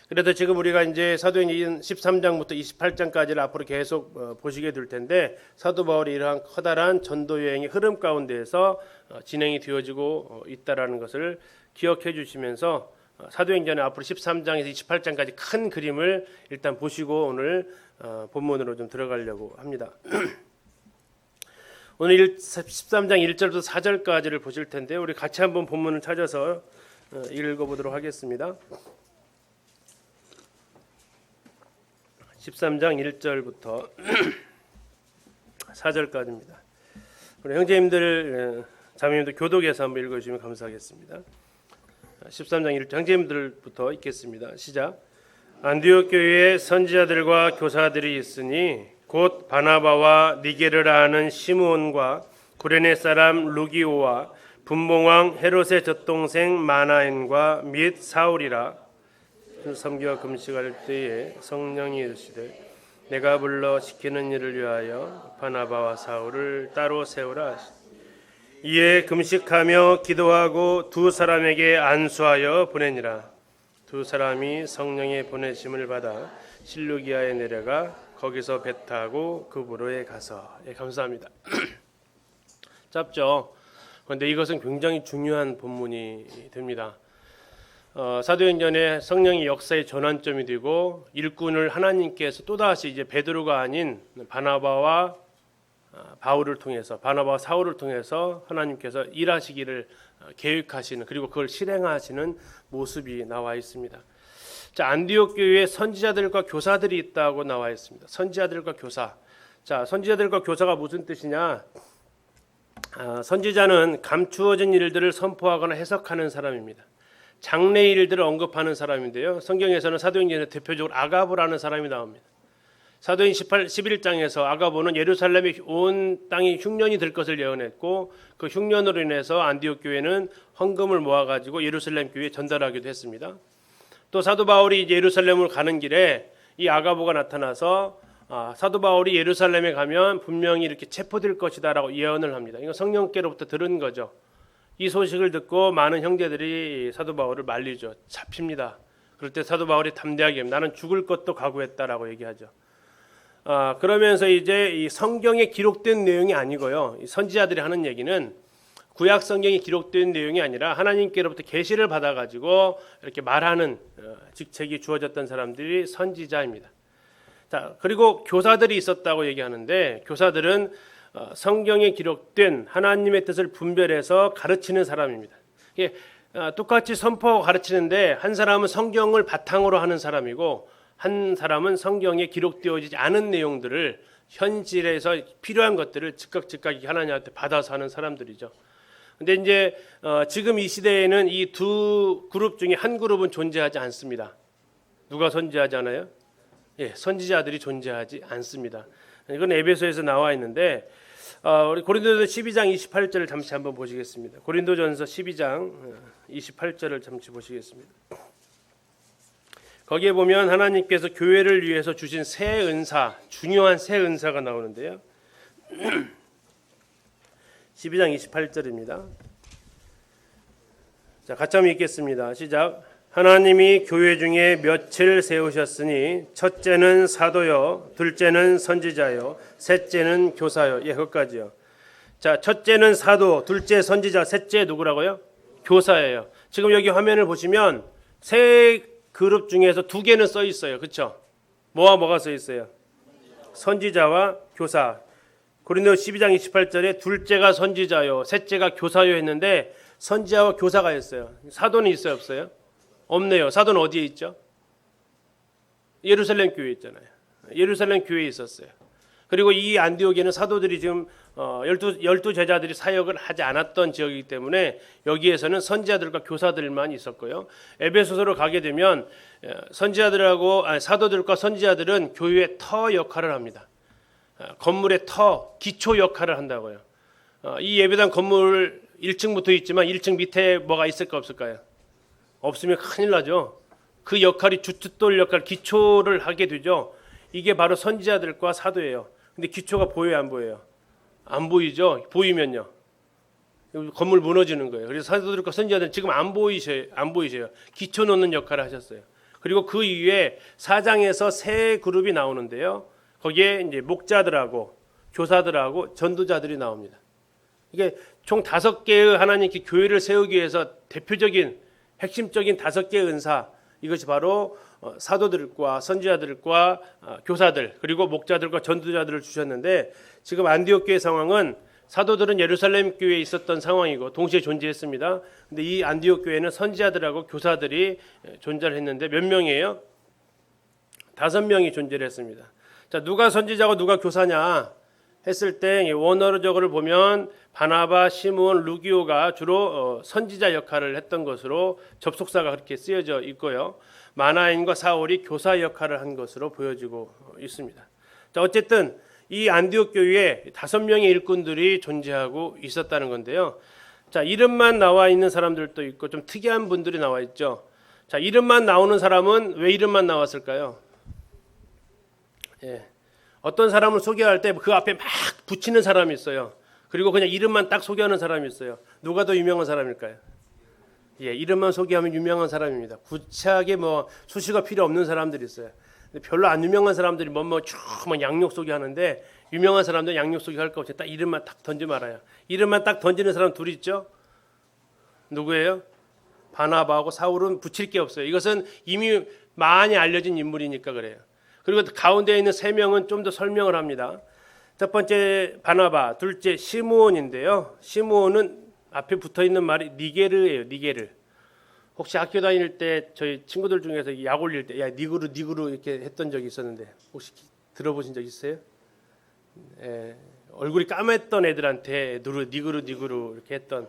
그래도 지금 우리가 이제 사도행전 13장부터 28장까지를 앞으로 계속 보시게 될 텐데, 사도 바울이 이러한 커다란 전도 여행의 흐름 가운데에서 진행이 되어지고 있다라는 것을 기억해 주시면서 사도행전의 앞으로 13장에서 28장까지 큰 그림을 일단 보시고 오늘 본문으로 좀 들어가려고 합니다. 오늘 13장 1절부터 4절까지를 보실 텐데, 우리 같이 한번 본문을 찾아서 읽어보도록 하겠습니다. 13장 1절부터 4절까지입니다. 우리 형제님들, 자매님들 교독에서 한번 읽어주시면 감사하겠습니다. 13장 1절 형제님들부터 읽겠습니다. 시작. 안디옥 교회에 선지자들과 교사들이 있으니 곧 바나바와 니게르라 하는 시므온과 구레네 사람 루기오와 분봉왕 헤롯의 젖동생 마나엔과 및 사울이라. 섬기와 금식할 때에 성령이 이르시되 내가 불러 시키는 일을 위하여 바나바와 사울을 따로 세우라. 이에 금식하며 기도하고 2 사람에게 안수하여 보내니라. 2 사람이 성령의 보내심을 받아 실루기아에 내려가 거기서 배 타고 그부로에 가서. 감사합니다. 짧죠? 그런데 이것은 굉장히 중요한 본문이 됩니다. 사도행전에 성령의 역사의 전환점이 되고 일꾼을 하나님께서 또다시 이제 베드로가 아닌 바나바와 바울을 통해서, 바나바와 사울을 통해서 하나님께서 일하시기를 계획하시는, 그리고 그걸 실행하시는 모습이 나와 있습니다. 자, 안디옥 교회에 선지자들과 교사들이 있다고 나와 있습니다. 선지자들과 교사. 자, 선지자들과 교사가 무슨 뜻이냐? 선지자는 감추어진 일들을 선포하거나 해석하는 사람입니다. 장래 일들을 언급하는 사람인데요. 성경에서는 사도행전에 대표적으로 아가보라는 사람이 나옵니다. 사도행전 11장에서 아가보는 예루살렘의 온 땅이 흉년이 될 것을 예언했고, 그 흉년으로 인해서 안디옥 교회는 헌금을 모아가지고 예루살렘 교회에 전달하기도 했습니다. 또 사도 바울이 예루살렘을 가는 길에 이 아가보가 나타나서 사도 바울이 예루살렘에 가면 분명히 이렇게 체포될 것이다라고 예언을 합니다. 이건 성령께로부터 들은 거죠. 이 소식을 듣고 많은 형제들이 사도 바울을 말리죠. 잡힙니다. 그럴 때 사도 바울이 담대하게 나는 죽을 것도 각오했다라고 얘기하죠. 그러면서 이제 이 성경에 기록된 내용이 아니고요. 이 선지자들이 하는 얘기는 구약 성경에 기록된 내용이 아니라 하나님께로부터 계시를 받아가지고 이렇게 말하는 직책이 주어졌던 사람들이 선지자입니다. 자, 그리고 교사들이 있었다고 얘기하는데 교사들은 성경에 기록된 하나님의 뜻을 분별해서 가르치는 사람입니다. 이게 똑같이 선포하고 가르치는데 한 사람은 성경을 바탕으로 하는 사람이고 한 사람은 성경에 기록되어지지 않은 내용들을 현실에서 필요한 것들을 즉각 하나님한테 받아서 하는 사람들이죠. 근데 이제 지금 이 시대에는 이 두 그룹 중에 한 그룹은 존재하지 않습니다. 누가 존재하지 않아요? 예, 선지자들이 존재하지 않습니다. 이건 에베소에서 나와 있는데 우리 고린도전서 12장 28절을 잠시 한번 보시겠습니다. 고린도전서 12장 28절을 잠시 보시겠습니다. 거기에 보면 하나님께서 교회를 위해서 주신 새 은사, 중요한 새 은사가 나오는데요. 12장 28절입니다. 자, 같이 한번 읽겠습니다. 시작. 하나님이 교회 중에 몇을 세우셨으니 첫째는 사도요, 둘째는 선지자요, 셋째는 교사요. 예, 거기까지요. 자, 첫째는 사도, 둘째 선지자, 셋째 누구라고요? 교사예요. 지금 여기 화면을 보시면 세 그룹 중에서 두 개는 써 있어요. 그렇죠? 뭐가 써 있어요? 선지자와 교사. 고린도 12장 28절에 둘째가 선지자요, 셋째가 교사요 했는데 선지자와 교사가 있어요. 사도는 있어요, 없어요? 없네요. 사도는 어디에 있죠? 예루살렘 교회에 있잖아요. 예루살렘 교회에 있었어요. 그리고 이 안디옥에는 사도들이 지금 12 제자들이 사역을 하지 않았던 지역이기 때문에 여기에서는 선지자들과 교사들만 있었고요. 에베소서로 가게 되면 사도들과 선지자들은 교회의 터 역할을 합니다. 건물의 터, 기초 역할을 한다고요. 이 예배당 건물 1층부터 있지만 1층 밑에 뭐가 있을까 없을까요? 없으면 큰일 나죠. 그 역할이 주춧돌 역할, 기초를 하게 되죠. 이게 바로 선지자들과 사도예요. 근데 기초가 보여요, 안 보여요? 안 보이죠. 보이면요, 건물 무너지는 거예요. 그래서 사도들과 선지자들은 지금 안 보이셔요. 기초 놓는 역할을 하셨어요. 그리고 그 이후에 4장에서 세 그룹이 나오는데요. 거기에 이제 목자들하고 교사들하고 전도자들이 나옵니다. 이게 총 5개의 하나님께 교회를 세우기 위해서 대표적인 핵심적인 5개의 은사, 이것이 바로 사도들과 선지자들과 교사들, 그리고 목자들과 전도자들을 주셨는데 지금 안디옥 교회 상황은 사도들은 예루살렘 교회에 있었던 상황이고 동시에 존재했습니다. 근데 이 안디옥 교회는 선지자들하고 교사들이 존재를 했는데 몇 명이에요? 5명이 존재를 했습니다. 자, 누가 선지자고 누가 교사냐 했을 때 원어적으로 보면 바나바, 시므온, 루기오가 주로 선지자 역할을 했던 것으로 접속사가 그렇게 쓰여져 있고요. 마나인과 사울이 교사 역할을 한 것으로 보여지고 있습니다. 자, 어쨌든 이 안디옥 교회에 5명의 일꾼들이 존재하고 있었다는 건데요. 자, 이름만 나와 있는 사람들도 있고 좀 특이한 분들이 나와 있죠. 자, 이름만 나오는 사람은 왜 이름만 나왔을까요? 예. 어떤 사람을 소개할 때 그 앞에 막 붙이는 사람이 있어요. 그리고 그냥 이름만 딱 소개하는 사람이 있어요. 누가 더 유명한 사람일까요? 예, 이름만 소개하면 유명한 사람입니다. 구체하게 뭐 수식어 필요 없는 사람들이 있어요. 근데 별로 안 유명한 사람들이 쭉 양력 소개하는데 유명한 사람들 양력 소개할 거 없이 딱 이름만 딱 던지 말아요. 이름만 딱 던지는 사람 둘 있죠? 누구예요? 바나바하고 사울은 붙일 게 없어요. 이것은 이미 많이 알려진 인물이니까 그래요. 그리고 가운데 있는 3명은 좀 더 설명을 합니다. 첫 번째 바나바, 둘째 시므온인데요. 시므온은 앞에 붙어있는 말이 니게르예요. 니게르. 혹시 학교 다닐 때 저희 친구들 중에서 약 올릴 때 야 니그루 이렇게 했던 적이 있었는데 혹시 들어보신 적 있어요? 예, 얼굴이 까맸던 애들한테 니그루 이렇게 했던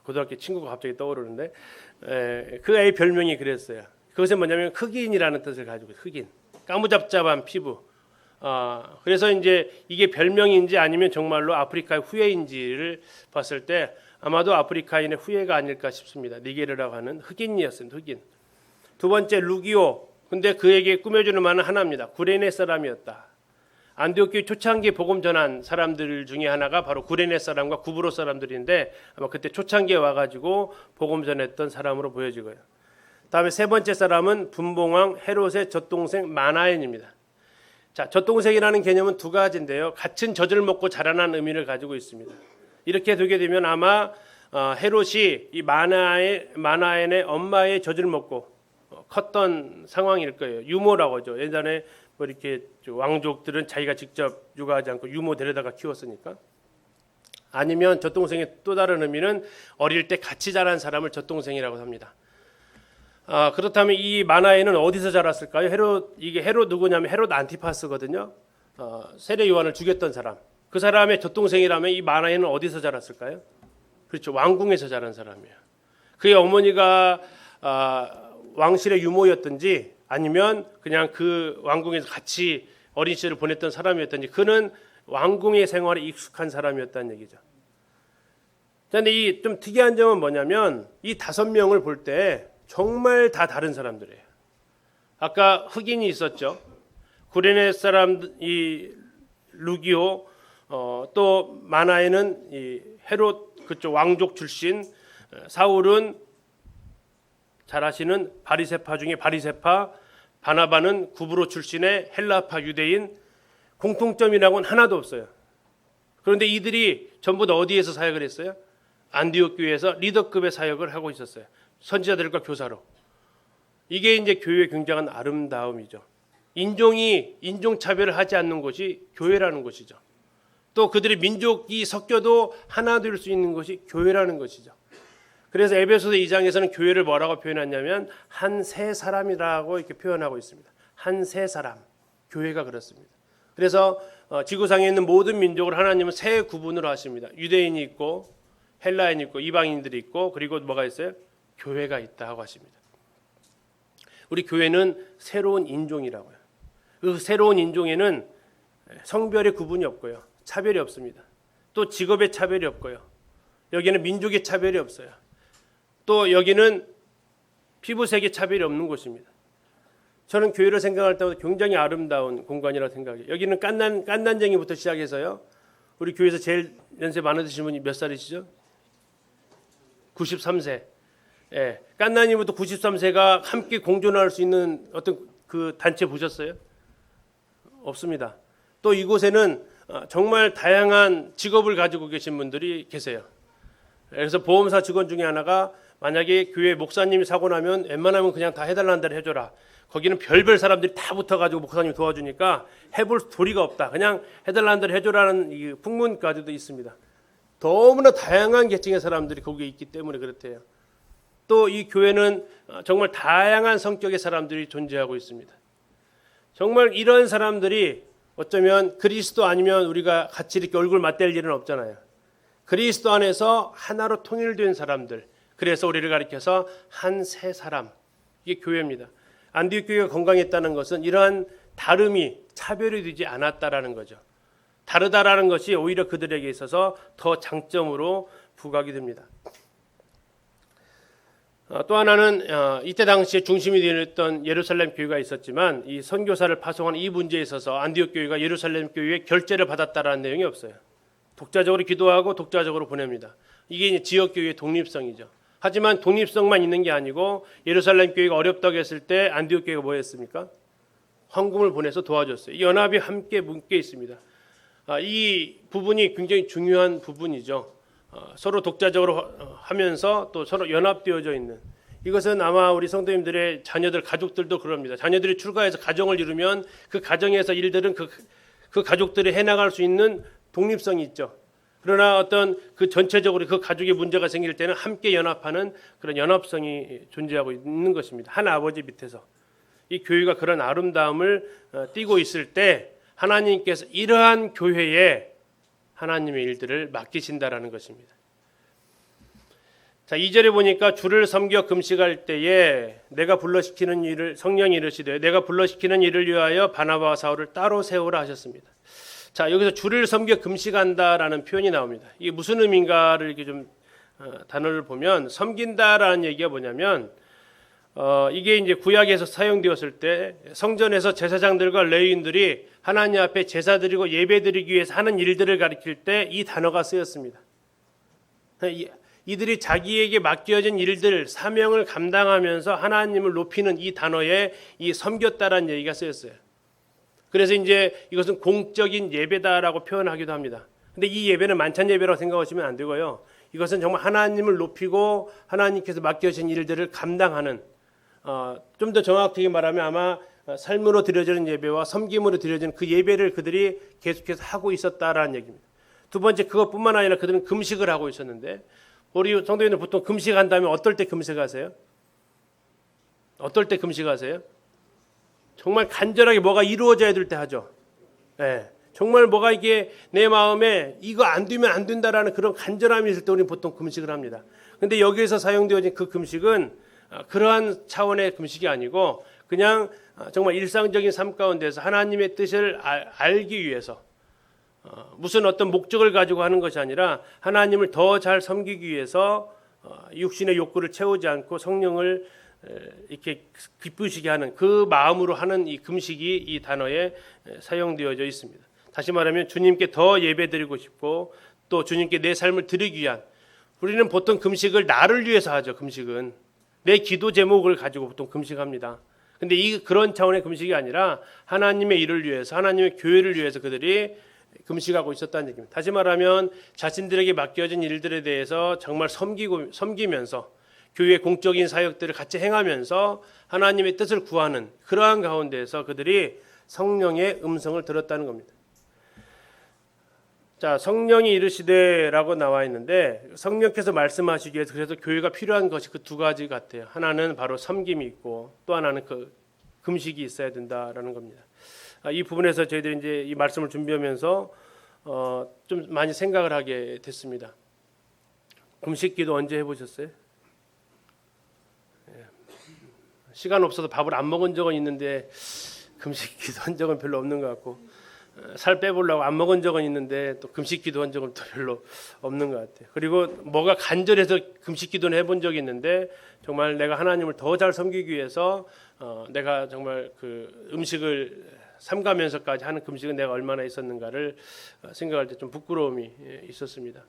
고등학교 친구가 갑자기 떠오르는데 그 애의 별명이 그랬어요. 그것은 뭐냐면 흑인이라는 뜻을 가지고 있어요. 흑인. 까무잡잡한 피부. 그래서 이제 이게 별명인지 아니면 정말로 아프리카의 후예인지를 봤을 때 아마도 아프리카인의 후예가 아닐까 싶습니다. 니게르라고 하는 흑인이었습니다. 흑인. 두 번째 루기오. 근데 그에게 꾸며주는 말은 하나입니다. 구레네 사람이었다. 안디옥 교회 초창기 복음 전한 사람들 중에 하나가 바로 구레네 사람과 구브로 사람들인데 아마 그때 초창기에 와가지고 복음 전했던 사람으로 보여지고요. 다음에 세 번째 사람은 분봉왕 헤롯의 젖동생 마나엔입니다. 자, 젖동생이라는 개념은 두 가지인데요. 같은 젖을 먹고 자라난 의미를 가지고 있습니다. 이렇게 되게 되면 아마 헤롯이 이 마나엔의 엄마의 젖을 먹고 컸던 상황일 거예요. 유모라고 하죠. 예전에 뭐 이렇게 왕족들은 자기가 직접 육아하지 않고 유모 데려다가 키웠으니까. 아니면 젖동생의 또 다른 의미는 어릴 때 같이 자란 사람을 젖동생이라고 합니다. 그렇다면 이 마나엔은 어디서 자랐을까요? 이게 헤롯 누구냐면 헤롯 안티파스거든요. 세례 요한을 죽였던 사람. 그 사람의 젖동생이라면 이 마나엔은 어디서 자랐을까요? 그렇죠. 왕궁에서 자란 사람이에요. 그의 어머니가 왕실의 유모였든지 아니면 그냥 그 왕궁에서 같이 어린 시절을 보냈던 사람이었든지 그는 왕궁의 생활에 익숙한 사람이었다는 얘기죠. 그런데 이 좀 특이한 점은 뭐냐면 이 5명을 볼 때 정말 다 다른 사람들이에요. 아까 흑인이 있었죠. 구레네 사람 이 루기오 또 마나에는 이 헤롯 그쪽 왕족 출신, 사울은 잘 아시는 바리새파 중에 바리새파, 바나바는 구브로 출신의 헬라파 유대인. 공통점이라고는 하나도 없어요. 그런데 이들이 전부 다 어디에서 사역을 했어요? 안디옥 교회에서 리더급의 사역을 하고 있었어요. 선지자들과 교사로. 이게 이제 교회의 굉장한 아름다움이죠. 인종 차별을 하지 않는 곳이 교회라는 곳이죠. 또 그들의 민족이 섞여도 하나 될 수 있는 것이 교회라는 것이죠. 그래서 에베소서 2장에서는 교회를 뭐라고 표현하냐면 한 세 사람이라고 이렇게 표현하고 있습니다. 한 세 사람. 교회가 그렇습니다. 그래서 지구상에 있는 모든 민족을 하나님은 세 구분으로 하십니다. 유대인이 있고 헬라인이 있고 이방인들이 있고 그리고 뭐가 있어요? 교회가 있다 하고 하십니다. 우리 교회는 새로운 인종이라고요. 그 새로운 인종에는 성별의 구분이 없고요. 차별이 없습니다. 또 직업의 차별이 없고요. 여기는 민족의 차별이 없어요. 또 여기는 피부색의 차별이 없는 곳입니다. 저는 교회를 생각할 때마다 굉장히 아름다운 공간이라고 생각해요. 여기는 깐난쟁이부터 시작해서요. 우리 교회에서 제일 연세 많으신 분이 몇 살이시죠? 93세. 예, 깐난이부터 93세가 함께 공존할 수 있는 어떤 그 단체 보셨어요? 없습니다. 또 이곳에는 정말 다양한 직업을 가지고 계신 분들이 계세요. 그래서 보험사 직원 중에 하나가 만약에 교회 목사님이 사고 나면 웬만하면 그냥 다 해달라는 대로 해줘라. 거기는 별별 사람들이 다 붙어가지고 목사님 도와주니까 해볼 도리가 없다. 그냥 해달라는 대로 해줘라는 이 풍문까지도 있습니다. 너무나 다양한 계층의 사람들이 거기에 있기 때문에 그렇대요. 또 이 교회는 정말 다양한 성격의 사람들이 존재하고 있습니다. 정말 이런 사람들이 어쩌면 그리스도 아니면 우리가 같이 이렇게 얼굴 맞댈 일은 없잖아요. 그리스도 안에서 하나로 통일된 사람들. 그래서 우리를 가리켜서 한 세 사람. 이게 교회입니다. 안디옥 교회가 건강했다는 것은 이러한 다름이 차별이 되지 않았다라는 거죠. 다르다라는 것이 오히려 그들에게 있어서 더 장점으로 부각이 됩니다. 또 하나는 이때 당시에 중심이 되었던 예루살렘 교회가 있었지만 이 선교사를 파송한 이 문제에 있어서 안디옥 교회가 예루살렘 교회의 결재를 받았다라는 내용이 없어요. 독자적으로 기도하고 독자적으로 보냅니다. 이게 이제 지역 교회의 독립성이죠. 하지만 독립성만 있는 게 아니고 예루살렘 교회가 어렵다고 했을 때 안디옥 교회가 뭐 했습니까? 헌금을 보내서 도와줬어요. 이 연합이 함께 묶여 있습니다. 이 부분이 굉장히 중요한 부분이죠. 서로 독자적으로 하면서 또 서로 연합되어져 있는 이것은 아마 우리 성도님들의 자녀들 가족들도 그럽니다. 자녀들이 출가해서 가정을 이루면 그 가정에서 일들은 그 가족들이 해나갈 수 있는 독립성이 있죠. 그러나 어떤 그 전체적으로 그 가족의 문제가 생길 때는 함께 연합하는 그런 연합성이 존재하고 있는 것입니다. 한 아버지 밑에서 이 교회가 그런 아름다움을 띠고 있을 때 하나님께서 이러한 교회에 하나님의 일들을 맡기신다라는 것입니다. 자, 2절에 보니까 주를 섬겨 금식할 때에 내가 불러시키는 일을 성령이 이르시되 내가 불러시키는 일을 위하여 바나바와 사울을 따로 세우라 하셨습니다. 자, 여기서 주를 섬겨 금식한다라는 표현이 나옵니다. 이게 무슨 의미인가를 이렇게 좀 단어를 보면 섬긴다라는 얘기가 뭐냐면 이게 이제 구약에서 사용되었을 때 성전에서 제사장들과 레위인들이 하나님 앞에 제사 드리고 예배 드리기 위해서 하는 일들을 가리킬 때 이 단어가 쓰였습니다. 이들이 자기에게 맡겨진 일들, 사명을 감당하면서 하나님을 높이는 이 단어에 이 섬겼다라는 얘기가 쓰였어요. 그래서 이제 이것은 공적인 예배다라고 표현하기도 합니다. 근데 이 예배는 만찬 예배라고 생각하시면 안 되고요. 이것은 정말 하나님을 높이고 하나님께서 맡겨진 일들을 감당하는, 좀 더 정확하게 말하면 아마 삶으로 드려지는 예배와 섬김으로 드려지는 그 예배를 그들이 계속해서 하고 있었다라는 얘기입니다. 두 번째, 그것뿐만 아니라 그들은 금식을 하고 있었는데, 우리 성도님들 보통 금식한다면 어떨 때 금식하세요? 어떨 때 금식하세요? 정말 간절하게 뭐가 이루어져야 될 때 하죠. 네. 정말 뭐가 이게 내 마음에 이거 안 되면 안 된다라는 그런 간절함이 있을 때 우리는 보통 금식을 합니다. 근데 여기에서 사용되어진 그 금식은 그러한 차원의 금식이 아니고 그냥 정말 일상적인 삶 가운데서 하나님의 뜻을 알기 위해서 무슨 어떤 목적을 가지고 하는 것이 아니라 하나님을 더 잘 섬기기 위해서 육신의 욕구를 채우지 않고 성령을 이렇게 기쁘시게 하는 그 마음으로 하는 이 금식이 이 단어에 사용되어져 있습니다. 다시 말하면 주님께 더 예배드리고 싶고 또 주님께 내 삶을 드리기 위한, 우리는 보통 금식을 나를 위해서 하죠. 금식은 내 기도 제목을 가지고 보통 금식합니다. 근데 그런 차원의 금식이 아니라 하나님의 일을 위해서, 하나님의 교회를 위해서 그들이 금식하고 있었다는 얘기입니다. 다시 말하면 자신들에게 맡겨진 일들에 대해서 정말 섬기면서 교회의 공적인 사역들을 같이 행하면서 하나님의 뜻을 구하는 그러한 가운데에서 그들이 성령의 음성을 들었다는 겁니다. 자, 성령이 이르시되라고 나와 있는데 성령께서 말씀하시기 위해서 그래서 교회가 필요한 것이 그 두 가지 같아요. 하나는 바로 섬김이 있고 또 하나는 그 금식이 있어야 된다라는 겁니다. 이 부분에서 저희들이 이제 이 말씀을 준비하면서 좀 많이 생각을 하게 됐습니다. 금식기도 언제 해보셨어요? 시간 없어서 밥을 안 먹은 적은 있는데 금식기도 한 적은 별로 없는 것 같고, 살 빼보려고 안 먹은 적은 있는데 또 금식기도 한 적은 또 별로 없는 것 같아요. 그리고 뭐가 간절해서 금식기도는 해본 적이 있는데 정말 내가 하나님을 더 잘 섬기기 위해서 내가 정말 그 음식을 삼가면서까지 하는 금식은 내가 얼마나 있었는가를 생각할 때 좀 부끄러움이 있었습니다.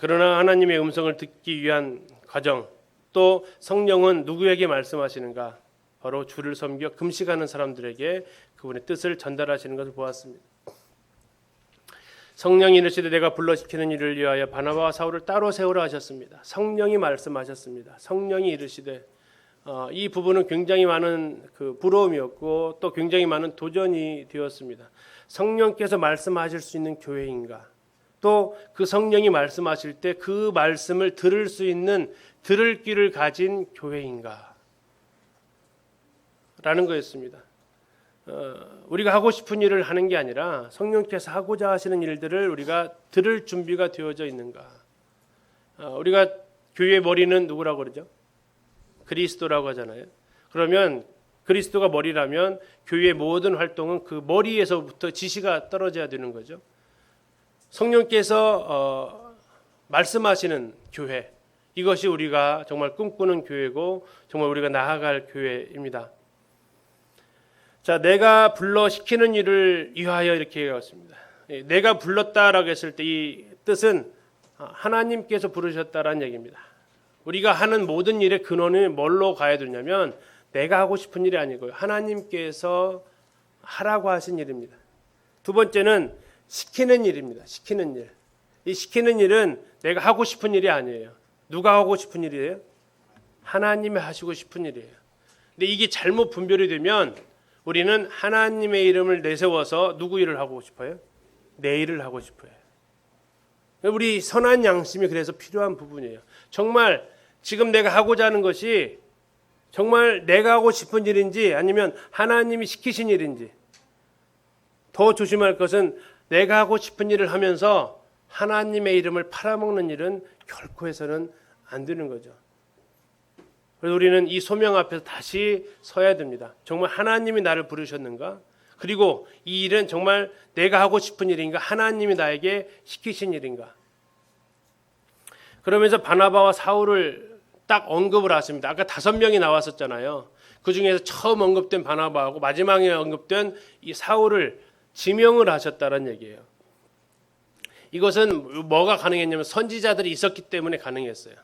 그러나 하나님의 음성을 듣기 위한 과정, 또 성령은 누구에게 말씀하시는가? 바로 주를 섬겨 금식하는 사람들에게 그분의 뜻을 전달하시는 것을 보았습니다. 성령이 이르시되 내가 불러시키는 일을 위하여 바나바와 사울을 따로 세우라 하셨습니다. 성령이 말씀하셨습니다. 성령이 이르시되, 이 부분은 굉장히 많은 그 부러움이었고 또 굉장히 많은 도전이 되었습니다. 성령께서 말씀하실 수 있는 교회인가? 또 그 성령이 말씀하실 때 그 말씀을 들을 수 있는 들을 귀를 가진 교회인가? 라는 거였습니다. 우리가 하고 싶은 일을 하는 게 아니라 성령께서 하고자 하시는 일들을 우리가 들을 준비가 되어져 있는가? 우리가 교회의 머리는 누구라고 그러죠? 그리스도라고 하잖아요. 그러면 그리스도가 머리라면 교회의 모든 활동은 그 머리에서부터 지시가 떨어져야 되는 거죠. 성령께서 말씀하시는 교회, 이것이 우리가 정말 꿈꾸는 교회고 정말 우리가 나아갈 교회입니다. 자, 내가 불러 시키는 일을 위하여 이렇게 얘기했습니다. 내가 불렀다라고 했을 때 이 뜻은 하나님께서 부르셨다라는 얘기입니다. 우리가 하는 모든 일의 근원은 뭘로 가야 되냐면 내가 하고 싶은 일이 아니고요. 하나님께서 하라고 하신 일입니다. 두 번째는 시키는 일입니다. 시키는 일. 이 시키는 일은 내가 하고 싶은 일이 아니에요. 누가 하고 싶은 일이에요? 하나님이 하시고 싶은 일이에요. 근데 이게 잘못 분별이 되면 우리는 하나님의 이름을 내세워서 누구 일을 하고 싶어요? 내 일을 하고 싶어요. 우리 선한 양심이 그래서 필요한 부분이에요. 정말 지금 내가 하고자 하는 것이 정말 내가 하고 싶은 일인지 아니면 하나님이 시키신 일인지. 더 조심할 것은 내가 하고 싶은 일을 하면서 하나님의 이름을 팔아먹는 일은 결코 해서는 안 되는 거죠. 그래서 우리는 이 소명 앞에서 다시 서야 됩니다. 정말 하나님이 나를 부르셨는가? 그리고 이 일은 정말 내가 하고 싶은 일인가? 하나님이 나에게 시키신 일인가? 그러면서 바나바와 사울을 딱 언급을 하십니다. 아까 5명이 나왔었잖아요. 그 중에서 처음 언급된 바나바하고 마지막에 언급된 이 사울을 지명을 하셨다는 얘기예요. 이것은 뭐가 가능했냐면 선지자들이 있었기 때문에 가능했어요.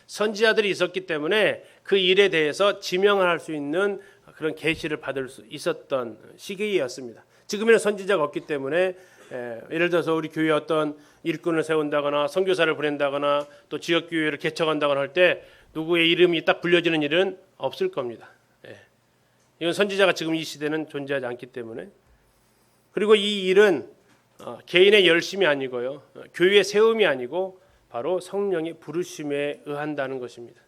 선지자들이 있었기 때문에 그 일에 대해서 지명을 할 수 있는 그런 계시를 받을 수 있었던 시기였습니다. 지금에는 선지자가 없기 때문에 예를 들어서 우리 교회에 어떤 일꾼을 세운다거나 선교사를 보낸다거나 또 지역교회를 개척한다거나 할 때 누구의 이름이 딱 불려지는 일은 없을 겁니다. 이건 선지자가 지금 이 시대는 존재하지 않기 때문에. 그리고 이 일은 개인의 열심이 아니고요, 교회의 세움이 아니고 바로 성령의 부르심에 의한다는 것입니다.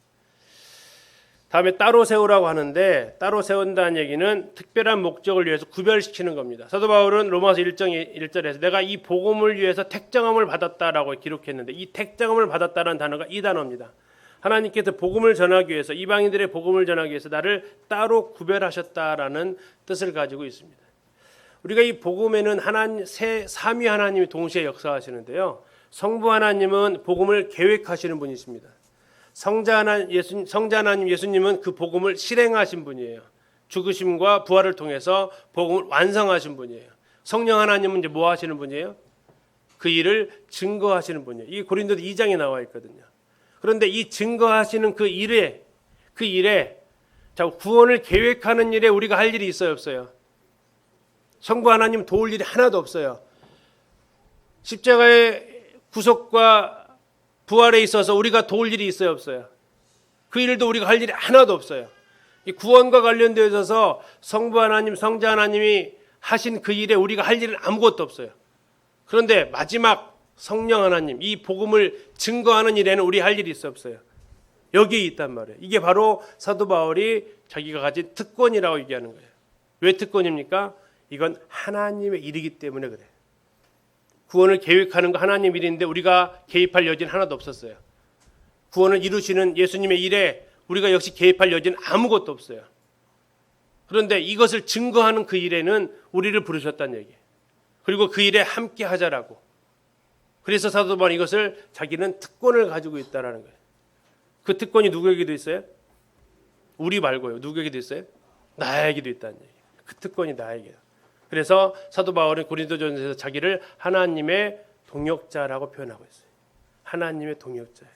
다음에 따로 세우라고 하는데, 따로 세운다는 얘기는 특별한 목적을 위해서 구별시키는 겁니다. 사도 바울은 로마서 1절에서 내가 이 복음을 위해서 택정함을 받았다라고 기록했는데, 이 택정함을 받았다는 단어가 이 단어입니다. 하나님께서 복음을 전하기 위해서, 이방인들의 복음을 전하기 위해서 나를 따로 구별하셨다라는 뜻을 가지고 있습니다. 우리가 이 복음에는 삼위 하나님이 동시에 역사하시는데요, 성부 하나님은 복음을 계획하시는 분이십니다. 성자 하나님 예수님은 그 복음을 실행하신 분이에요. 죽으심과 부활을 통해서 복음을 완성하신 분이에요. 성령 하나님은 이제 뭐 하시는 분이에요? 그 일을 증거하시는 분이에요. 이 고린도서 2장에 나와 있거든요. 그런데 이 증거하시는 그 일에 자, 구원을 계획하는 일에 우리가 할 일이 있어요, 없어요? 성부 하나님 도울 일이 하나도 없어요. 십자가의 구속과 부활에 있어서 우리가 도울 일이 있어요, 없어요? 그 일도 우리가 할 일이 하나도 없어요. 이 구원과 관련되어 있어서 성부 하나님, 성자 하나님이 하신 그 일에 우리가 할 일은 아무것도 없어요. 그런데 마지막 성령 하나님, 이 복음을 증거하는 일에는 우리 할 일이 있어 없어요? 여기에 있단 말이에요. 이게 바로 사도 바울이 자기가 가진 특권이라고 얘기하는 거예요. 왜 특권입니까? 이건 하나님의 일이기 때문에 그래요. 구원을 계획하는 거 하나님 일인데 우리가 개입할 여지는 하나도 없었어요. 구원을 이루시는 예수님의 일에 우리가 역시 개입할 여지는 아무것도 없어요. 그런데 이것을 증거하는 그 일에는 우리를 부르셨다는 얘기예요. 그리고 그 일에 함께 하자라고. 그래서 사도 바울은 이것을 자기는 특권을 가지고 있다는 거예요. 그 특권이 누구에게도 있어요? 우리 말고요. 누구에게도 있어요? 나에게도 있다는 얘기예요. 그 특권이 나에게요. 그래서 사도 바울은 고린도전서에서 자기를 하나님의 동역자라고 표현하고 있어요. 하나님의 동역자예요.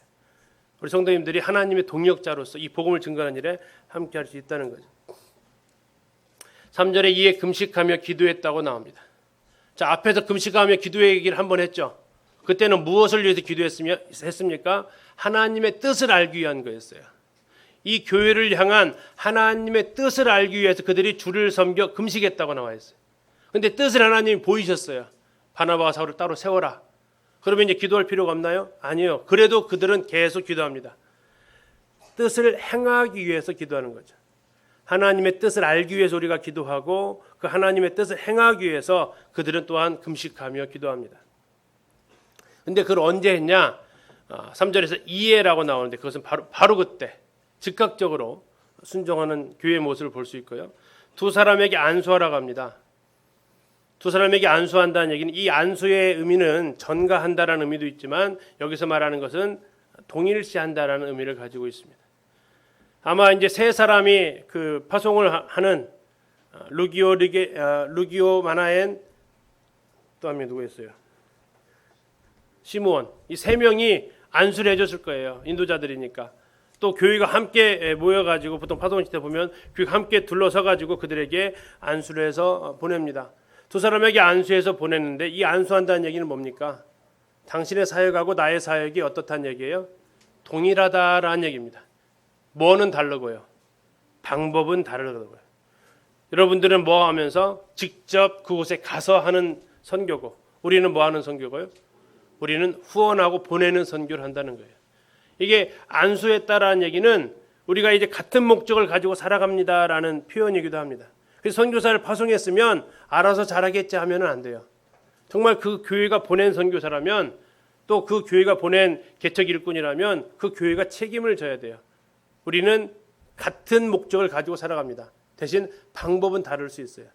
우리 성도님들이 하나님의 동역자로서 이 복음을 증거하는 일에 함께 할 수 있다는 거죠. 3절에 이에 금식하며 기도했다고 나옵니다. 자, 앞에서 금식하며 기도의 얘기를 한번 했죠. 그때는 무엇을 위해서 기도했습니까? 하나님의 뜻을 알기 위한 거였어요. 이 교회를 향한 하나님의 뜻을 알기 위해서 그들이 주를 섬겨 금식했다고 나와 있어요. 근데 뜻을 하나님이 보이셨어요. 바나바와 사울을 따로 세워라. 그러면 이제 기도할 필요가 없나요? 아니요. 그래도 그들은 계속 기도합니다. 뜻을 행하기 위해서 기도하는 거죠. 하나님의 뜻을 알기 위해서 우리가 기도하고 그 하나님의 뜻을 행하기 위해서 그들은 또한 금식하며 기도합니다. 근데 그걸 언제 했냐? 3절에서 이해라고 나오는데 그것은 바로 그때 즉각적으로 순종하는 교회의 모습을 볼 수 있고요. 두 사람에게 안수하라고 합니다. 두 사람에게 안수한다는 얘기는 이 안수의 의미는 전가한다라는 의미도 있지만 여기서 말하는 것은 동일시한다라는 의미를 가지고 있습니다. 아마 이제 세 사람이 그 파송을 하는 루기오 마나엔 또 한 명 누구였어요? 시므온, 이 세 명이 안수를 해줬을 거예요. 인도자들이니까. 또 교회가 함께 모여가지고 보통 파송을 때 보면 교회가 함께 둘러서가지고 그들에게 안수를 해서 보냅니다. 두 사람에게 안수해서 보냈는데 이 안수한다는 얘기는 뭡니까? 당신의 사역하고 나의 사역이 어떻다는 얘기예요? 동일하다라는 얘기입니다. 뭐는 다르고요. 방법은 다르고요. 여러분들은 뭐 하면서 직접 그곳에 가서 하는 선교고 우리는 뭐 하는 선교고요? 우리는 후원하고 보내는 선교를 한다는 거예요. 이게 안수했다라는 얘기는 우리가 이제 같은 목적을 가지고 살아갑니다라는 표현이기도 합니다. 그래서 선교사를 파송했으면 알아서 잘하겠지 하면은 안 돼요. 정말 그 교회가 보낸 선교사라면 또 그 교회가 보낸 개척 일꾼이라면 그 교회가 책임을 져야 돼요. 우리는 같은 목적을 가지고 살아갑니다. 대신 방법은 다를 수 있어요.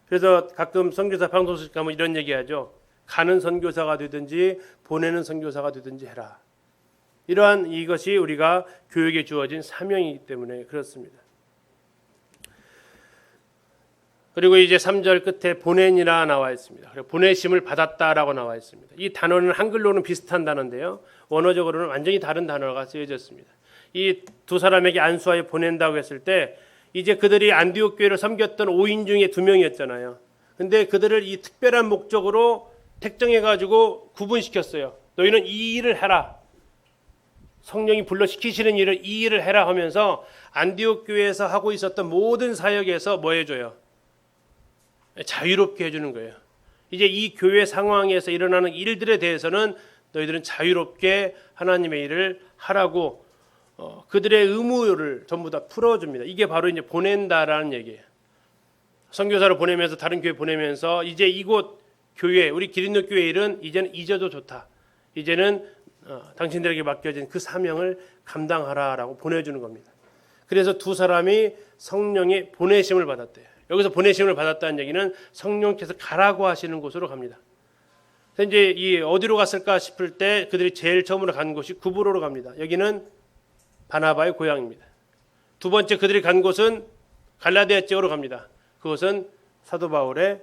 그래서 가끔 선교사 방송실 가면 이런 얘기하죠. 가는 선교사가 되든지 보내는 선교사가 되든지 해라. 이러한 이것이 우리가 교육에 주어진 사명이기 때문에 그렇습니다. 그리고 이제 3절 끝에 보낸이라 나와 있습니다. 보내심을 받았다라고 나와 있습니다. 이 단어는 한글로는 비슷한 단어인데요. 원어적으로는 완전히 다른 단어가 쓰여졌습니다. 이 두 사람에게 안수하여 보낸다고 했을 때 이제 그들이 안디옥 교회를 섬겼던 5인 중에 2명이었잖아요. 근데 그들을 이 특별한 목적으로 택정해 가지고 구분시켰어요. 너희는 이 일을 해라. 성령이 불러 시키시는 일을 이 일을 해라 하면서 안디옥 교회에서 하고 있었던 모든 사역에서 뭐 해줘요? 자유롭게 해주는 거예요. 이제 이 교회 상황에서 일어나는 일들에 대해서는 너희들은 자유롭게 하나님의 일을 하라고 그들의 의무를 전부 다 풀어줍니다. 이게 바로 이제 보낸다라는 얘기예요. 선교사를 보내면서 다른 교회 보내면서 이제 이곳 교회 우리 기린노 교회 일은 이제는 잊어도 좋다. 이제는 당신들에게 맡겨진 그 사명을 감당하라라고 보내주는 겁니다. 그래서 두 사람이 성령의 보내심을 받았대요. 여기서 보내심을 받았다는 얘기는 성령께서 가라고 하시는 곳으로 갑니다. 그래서 이제 이 어디로 갔을까 싶을 때 그들이 제일 처음으로 간 곳이 구브로로 갑니다. 여기는 바나바의 고향입니다. 두 번째 그들이 간 곳은 갈라디아 지역으로 갑니다. 그것은 사도 바울의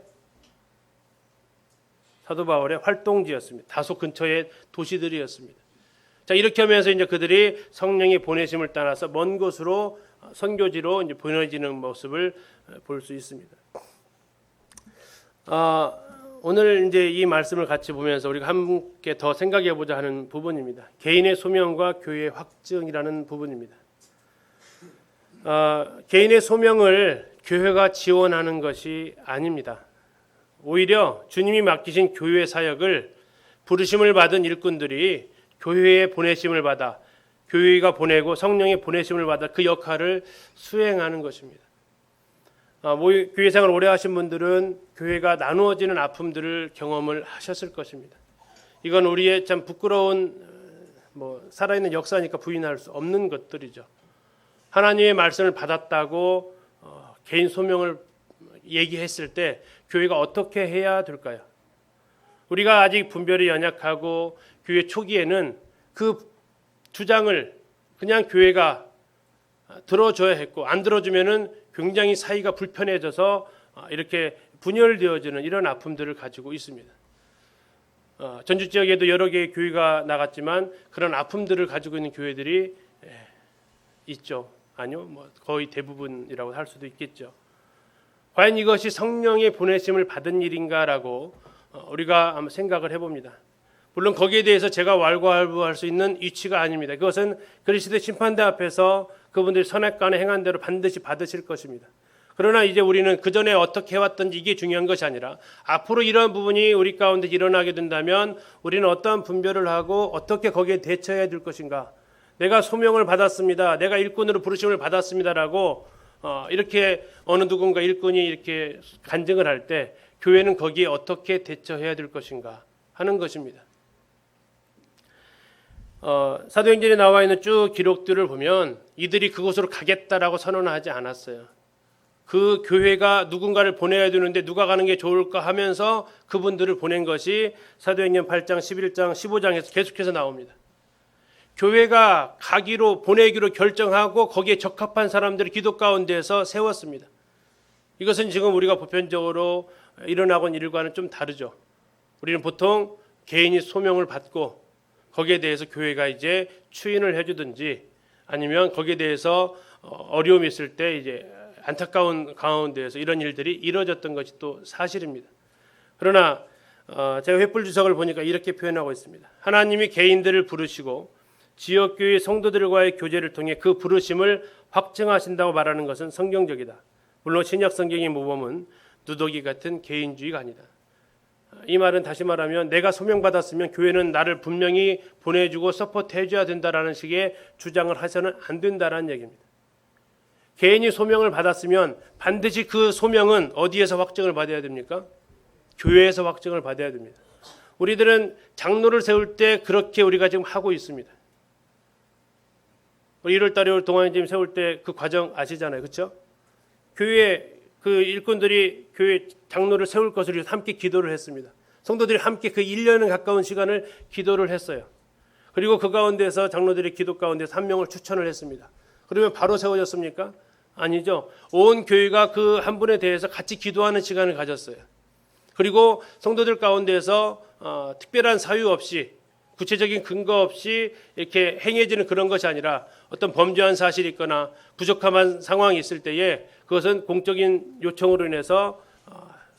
활동지였습니다. 다소 근처의 도시들이었습니다. 자, 이렇게 하면서 이제 그들이 성령의 보내심을 따라서 먼 곳으로 선교지로 이제 보내지는 모습을 볼 수 있습니다. 오늘 이제 이 말씀을 같이 보면서 우리가 함께 더 생각해 보자 하는 부분입니다. 개인의 소명과 교회의 확증이라는 부분입니다. 개인의 소명을 교회가 지원하는 것이 아닙니다. 오히려 주님이 맡기신 교회 사역을 부르심을 받은 일꾼들이 교회의 보내심을 받아 교회가 보내고 성령의 보내심을 받아 그 역할을 수행하는 것입니다. 교회 생활을 오래 하신 분들은 교회가 나누어지는 아픔들을 경험을 하셨을 것입니다. 이건 우리의 참 부끄러운 살아있는 역사니까 부인할 수 없는 것들이죠. 하나님의 말씀을 받았다고 개인 소명을 얘기했을 때 교회가 어떻게 해야 될까요? 우리가 아직 분별이 연약하고 교회 초기에는 그 주장을 그냥 교회가 들어줘야 했고 안 들어주면은 굉장히 사이가 불편해져서 이렇게 분열되어지는 이런 아픔들을 가지고 있습니다. 전주 지역에도 여러 개의 교회가 나갔지만 그런 아픔들을 가지고 있는 교회들이 있죠. 아니요, 거의 대부분이라고 할 수도 있겠죠. 과연 이것이 성령의 보내심을 받은 일인가라고 우리가 한번 생각을 해봅니다. 물론 거기에 대해서 제가 왈가왈부할 수 있는 이치가 아닙니다. 그것은 그리스도의 심판대 앞에서 그분들이 선악간에 행한 대로 반드시 받으실 것입니다. 그러나 이제 우리는 그 전에 어떻게 해왔던지 이게 중요한 것이 아니라 앞으로 이러한 부분이 우리 가운데 일어나게 된다면 우리는 어떠한 분별을 하고 어떻게 거기에 대처해야 될 것인가. 내가 소명을 받았습니다. 내가 일꾼으로 부르심을 받았습니다라고 이렇게 어느 누군가 일꾼이 이렇게 간증을 할 때 교회는 거기에 어떻게 대처해야 될 것인가 하는 것입니다. 사도행전에 나와 있는 쭉 기록들을 보면 이들이 그곳으로 가겠다라고 선언하지 않았어요. 그 교회가 누군가를 보내야 되는데 누가 가는 게 좋을까 하면서 그분들을 보낸 것이 사도행전 8장, 11장, 15장에서 계속해서 나옵니다. 교회가 가기로 보내기로 결정하고 거기에 적합한 사람들을 기도 가운데서 세웠습니다. 이것은 지금 우리가 보편적으로 일어나고 있는 일과는 좀 다르죠. 우리는 보통 개인이 소명을 받고 거기에 대해서 교회가 이제 추인을 해주든지 아니면 거기에 대해서 어려움이 있을 때 이제 안타까운 가운데에서 이런 일들이 이루어졌던 것이 또 사실입니다. 그러나 제가 횃불주석을 보니까 이렇게 표현하고 있습니다. 하나님이 개인들을 부르시고 지역교회 성도들과의 교제를 통해 그 부르심을 확증하신다고 말하는 것은 성경적이다. 물론 신약 성경의 모범은 누더기 같은 개인주의가 아니다. 이 말은 다시 말하면 내가 소명받았으면 교회는 나를 분명히 보내주고 서포트해줘야 된다라는 식의 주장을 해서는 안 된다라는 얘기입니다. 개인이 소명을 받았으면 반드시 그 소명은 어디에서 확증을 받아야 됩니까? 교회에서 확증을 받아야 됩니다. 우리들은 장로를 세울 때 그렇게 우리가 지금 하고 있습니다. 우리 1월달에 동아인팀 세울 때 그 과정 아시잖아요. 그렇죠? 교회 그 일꾼들이 교회 장로를 세울 것을 위해서 함께 기도를 했습니다. 성도들이 함께 그 1년에 가까운 시간을 기도를 했어요. 그리고 그 가운데서 장로들이 기도 가운데서 한 명을 추천을 했습니다. 그러면 바로 세워졌습니까? 아니죠. 온 교회가 그 한 분에 대해서 같이 기도하는 시간을 가졌어요. 그리고 성도들 가운데서 특별한 사유 없이 구체적인 근거 없이 이렇게 행해지는 그런 것이 아니라 어떤 범죄한 사실이 있거나 부족한 상황이 있을 때에 그것은 공적인 요청으로 인해서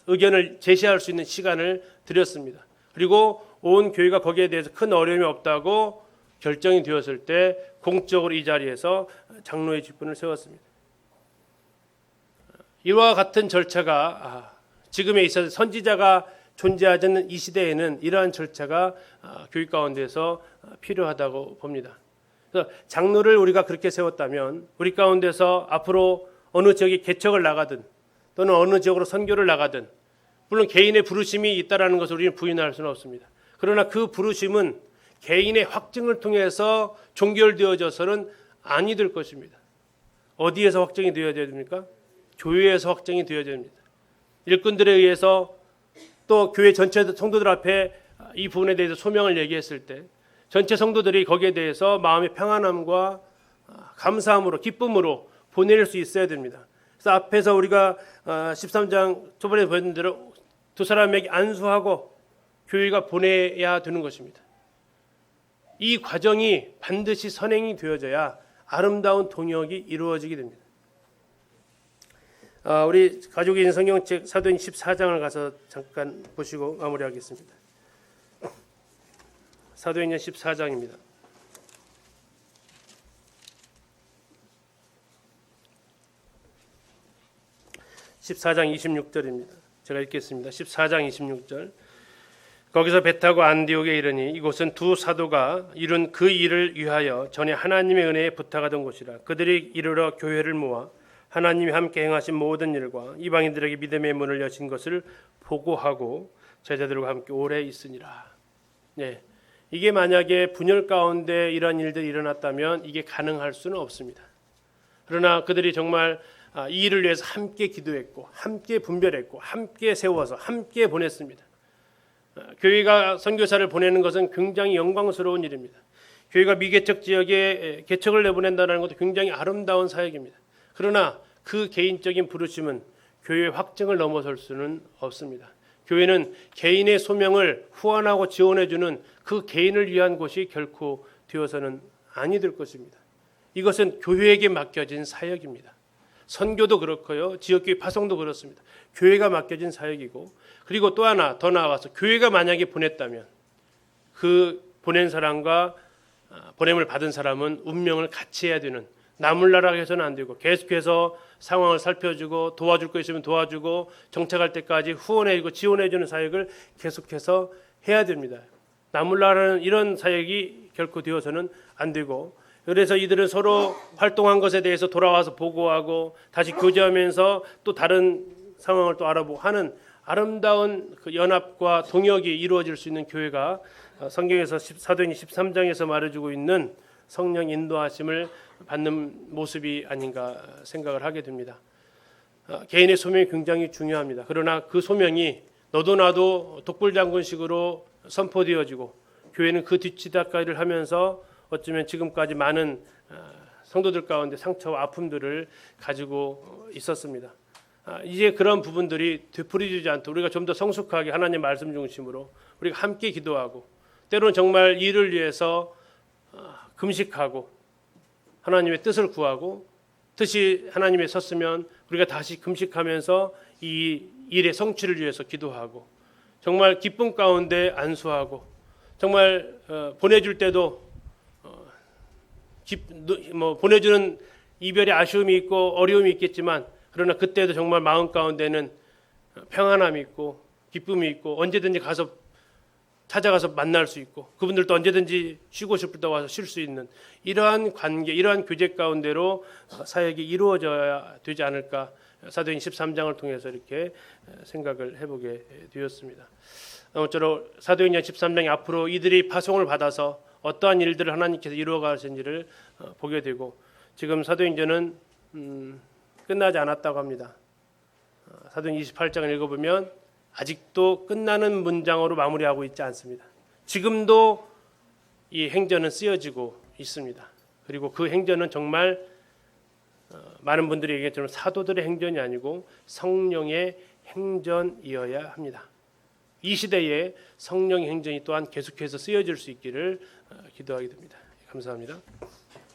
의견을 제시할 수 있는 시간을 드렸습니다. 그리고 온 교회가 거기에 대해서 큰 어려움이 없다고 결정이 되었을 때 공적으로 이 자리에서 장로의 직분을 세웠습니다. 이와 같은 절차가 지금에 있어서 선지자가 존재하지 않는 이 시대에는 이러한 절차가 교회 가운데서 필요하다고 봅니다. 그래서 장로를 우리가 그렇게 세웠다면 우리 가운데서 앞으로 어느 지역에 개척을 나가든 또는 어느 지역으로 선교를 나가든 물론 개인의 부르심이 있다라는 것을 우리는 부인할 수는 없습니다. 그러나 그 부르심은 개인의 확증을 통해서 종결되어져서는 아니 될 것입니다. 어디에서 확정이 되어져야 됩니까? 교회에서 확정이 되어져야 됩니다. 일꾼들에 의해서 또 교회 전체 성도들 앞에 이 부분에 대해서 소명을 얘기했을 때 전체 성도들이 거기에 대해서 마음의 평안함과 감사함으로 기쁨으로 보낼 수 있어야 됩니다. 그래서 앞에서 우리가 13장 초반에 보였던 대로 두 사람에게 안수하고 교회가 보내야 되는 것입니다. 이 과정이 반드시 선행이 되어져야 아름다운 동역이 이루어지게 됩니다. 우리 가족이 있는 성경책 사도행 14장을 가서 잠깐 보시고 마무리하겠습니다. 사도행전 14장입니다. 14장 26절입니다. 제가 읽겠습니다. 14장 26절. 거기서 배 타고 안디옥에 이르니 이곳은 두 사도가 이룬 그 일을 위하여 전에 하나님의 은혜에 부탁하던 곳이라. 그들이 이르러 교회를 모아 하나님이 함께 행하신 모든 일과 이방인들에게 믿음의 문을 여신 것을 보고하고 제자들과 함께 오래 있으니라. 네, 이게 만약에 분열 가운데 이런 일들이 일어났다면 이게 가능할 수는 없습니다. 그러나 그들이 정말 이 일을 위해서 함께 기도했고 함께 분별했고 함께 세워서 함께 보냈습니다. 교회가 선교사를 보내는 것은 굉장히 영광스러운 일입니다. 교회가 미개척 지역에 개척을 내보낸다는 것도 굉장히 아름다운 사역입니다. 그러나 그 개인적인 부르심은 교회 확증을 넘어설 수는 없습니다. 교회는 개인의 소명을 후원하고 지원해주는 그 개인을 위한 곳이 결코 되어서는 아니 될 것입니다. 이것은 교회에게 맡겨진 사역입니다. 선교도 그렇고요. 지역교회 파송도 그렇습니다. 교회가 맡겨진 사역이고 그리고 또 하나 더 나아가서 교회가 만약에 보냈다면 그 보낸 사람과 보냄을 받은 사람은 운명을 같이 해야 되는 나몰라라 해서는 안 되고 계속해서 상황을 살펴주고 도와줄 거 있으면 도와주고 정착할 때까지 후원해주고 지원해주는 사역을 계속해서 해야 됩니다. 나몰라라는 이런 사역이 결코 되어서는 안 되고 그래서 이들은 서로 활동한 것에 대해서 돌아와서 보고하고 다시 교제하면서 또 다른 상황을 또 알아보고 하는 아름다운 그 연합과 동역이 이루어질 수 있는 교회가 성경에서 사도행전 13장에서 말해주고 있는 성령 인도하심을 받는 모습이 아닌가 생각을 하게 됩니다. 개인의 소명이 굉장히 중요합니다. 그러나 그 소명이 너도 나도 독불장군식으로 선포되어지고 교회는 그 뒷지다까지를 하면서 어쩌면 지금까지 많은 성도들 가운데 상처와 아픔들을 가지고 있었습니다. 이제 그런 부분들이 되풀이되지 않도록 우리가 좀 더 성숙하게 하나님 말씀 중심으로 우리가 함께 기도하고 때로는 정말 일을 위해서 금식하고 하나님의 뜻을 구하고 뜻이 하나님에 섰으면 우리가 다시 금식하면서 이 일의 성취를 위해서 기도하고 정말 기쁨 가운데 안수하고 정말 보내줄 때도 보내주는 이별의 아쉬움이 있고 어려움이 있겠지만 그러나 그때도 정말 마음 가운데는 평안함이 있고 기쁨이 있고 언제든지 가서 찾아가서 만날 수 있고 그분들도 언제든지 쉬고 싶을 때 와서 쉴 수 있는 이러한 관계, 이러한 교제 가운데로 사역이 이루어져야 되지 않을까 사도행 13장을 통해서 이렇게 생각을 해보게 되었습니다. 아무쪼록 사도행전 13장이 앞으로 이들이 파송을 받아서 어떠한 일들을 하나님께서 이루어 가시는지를 보게 되고 지금 사도행전은 끝나지 않았다고 합니다. 사도행 28장을 이 행전은 쓰여지고 있습니다. 그리고 그 행전은 정말 많은 분들이 얘기했지만 사도들의 행전이 아니고 성령의 행전이어야 합니다. 이 시대에 성령의 행전이 또한 계속해서 쓰여질 수 있기를 기도하게 됩니다. 감사합니다.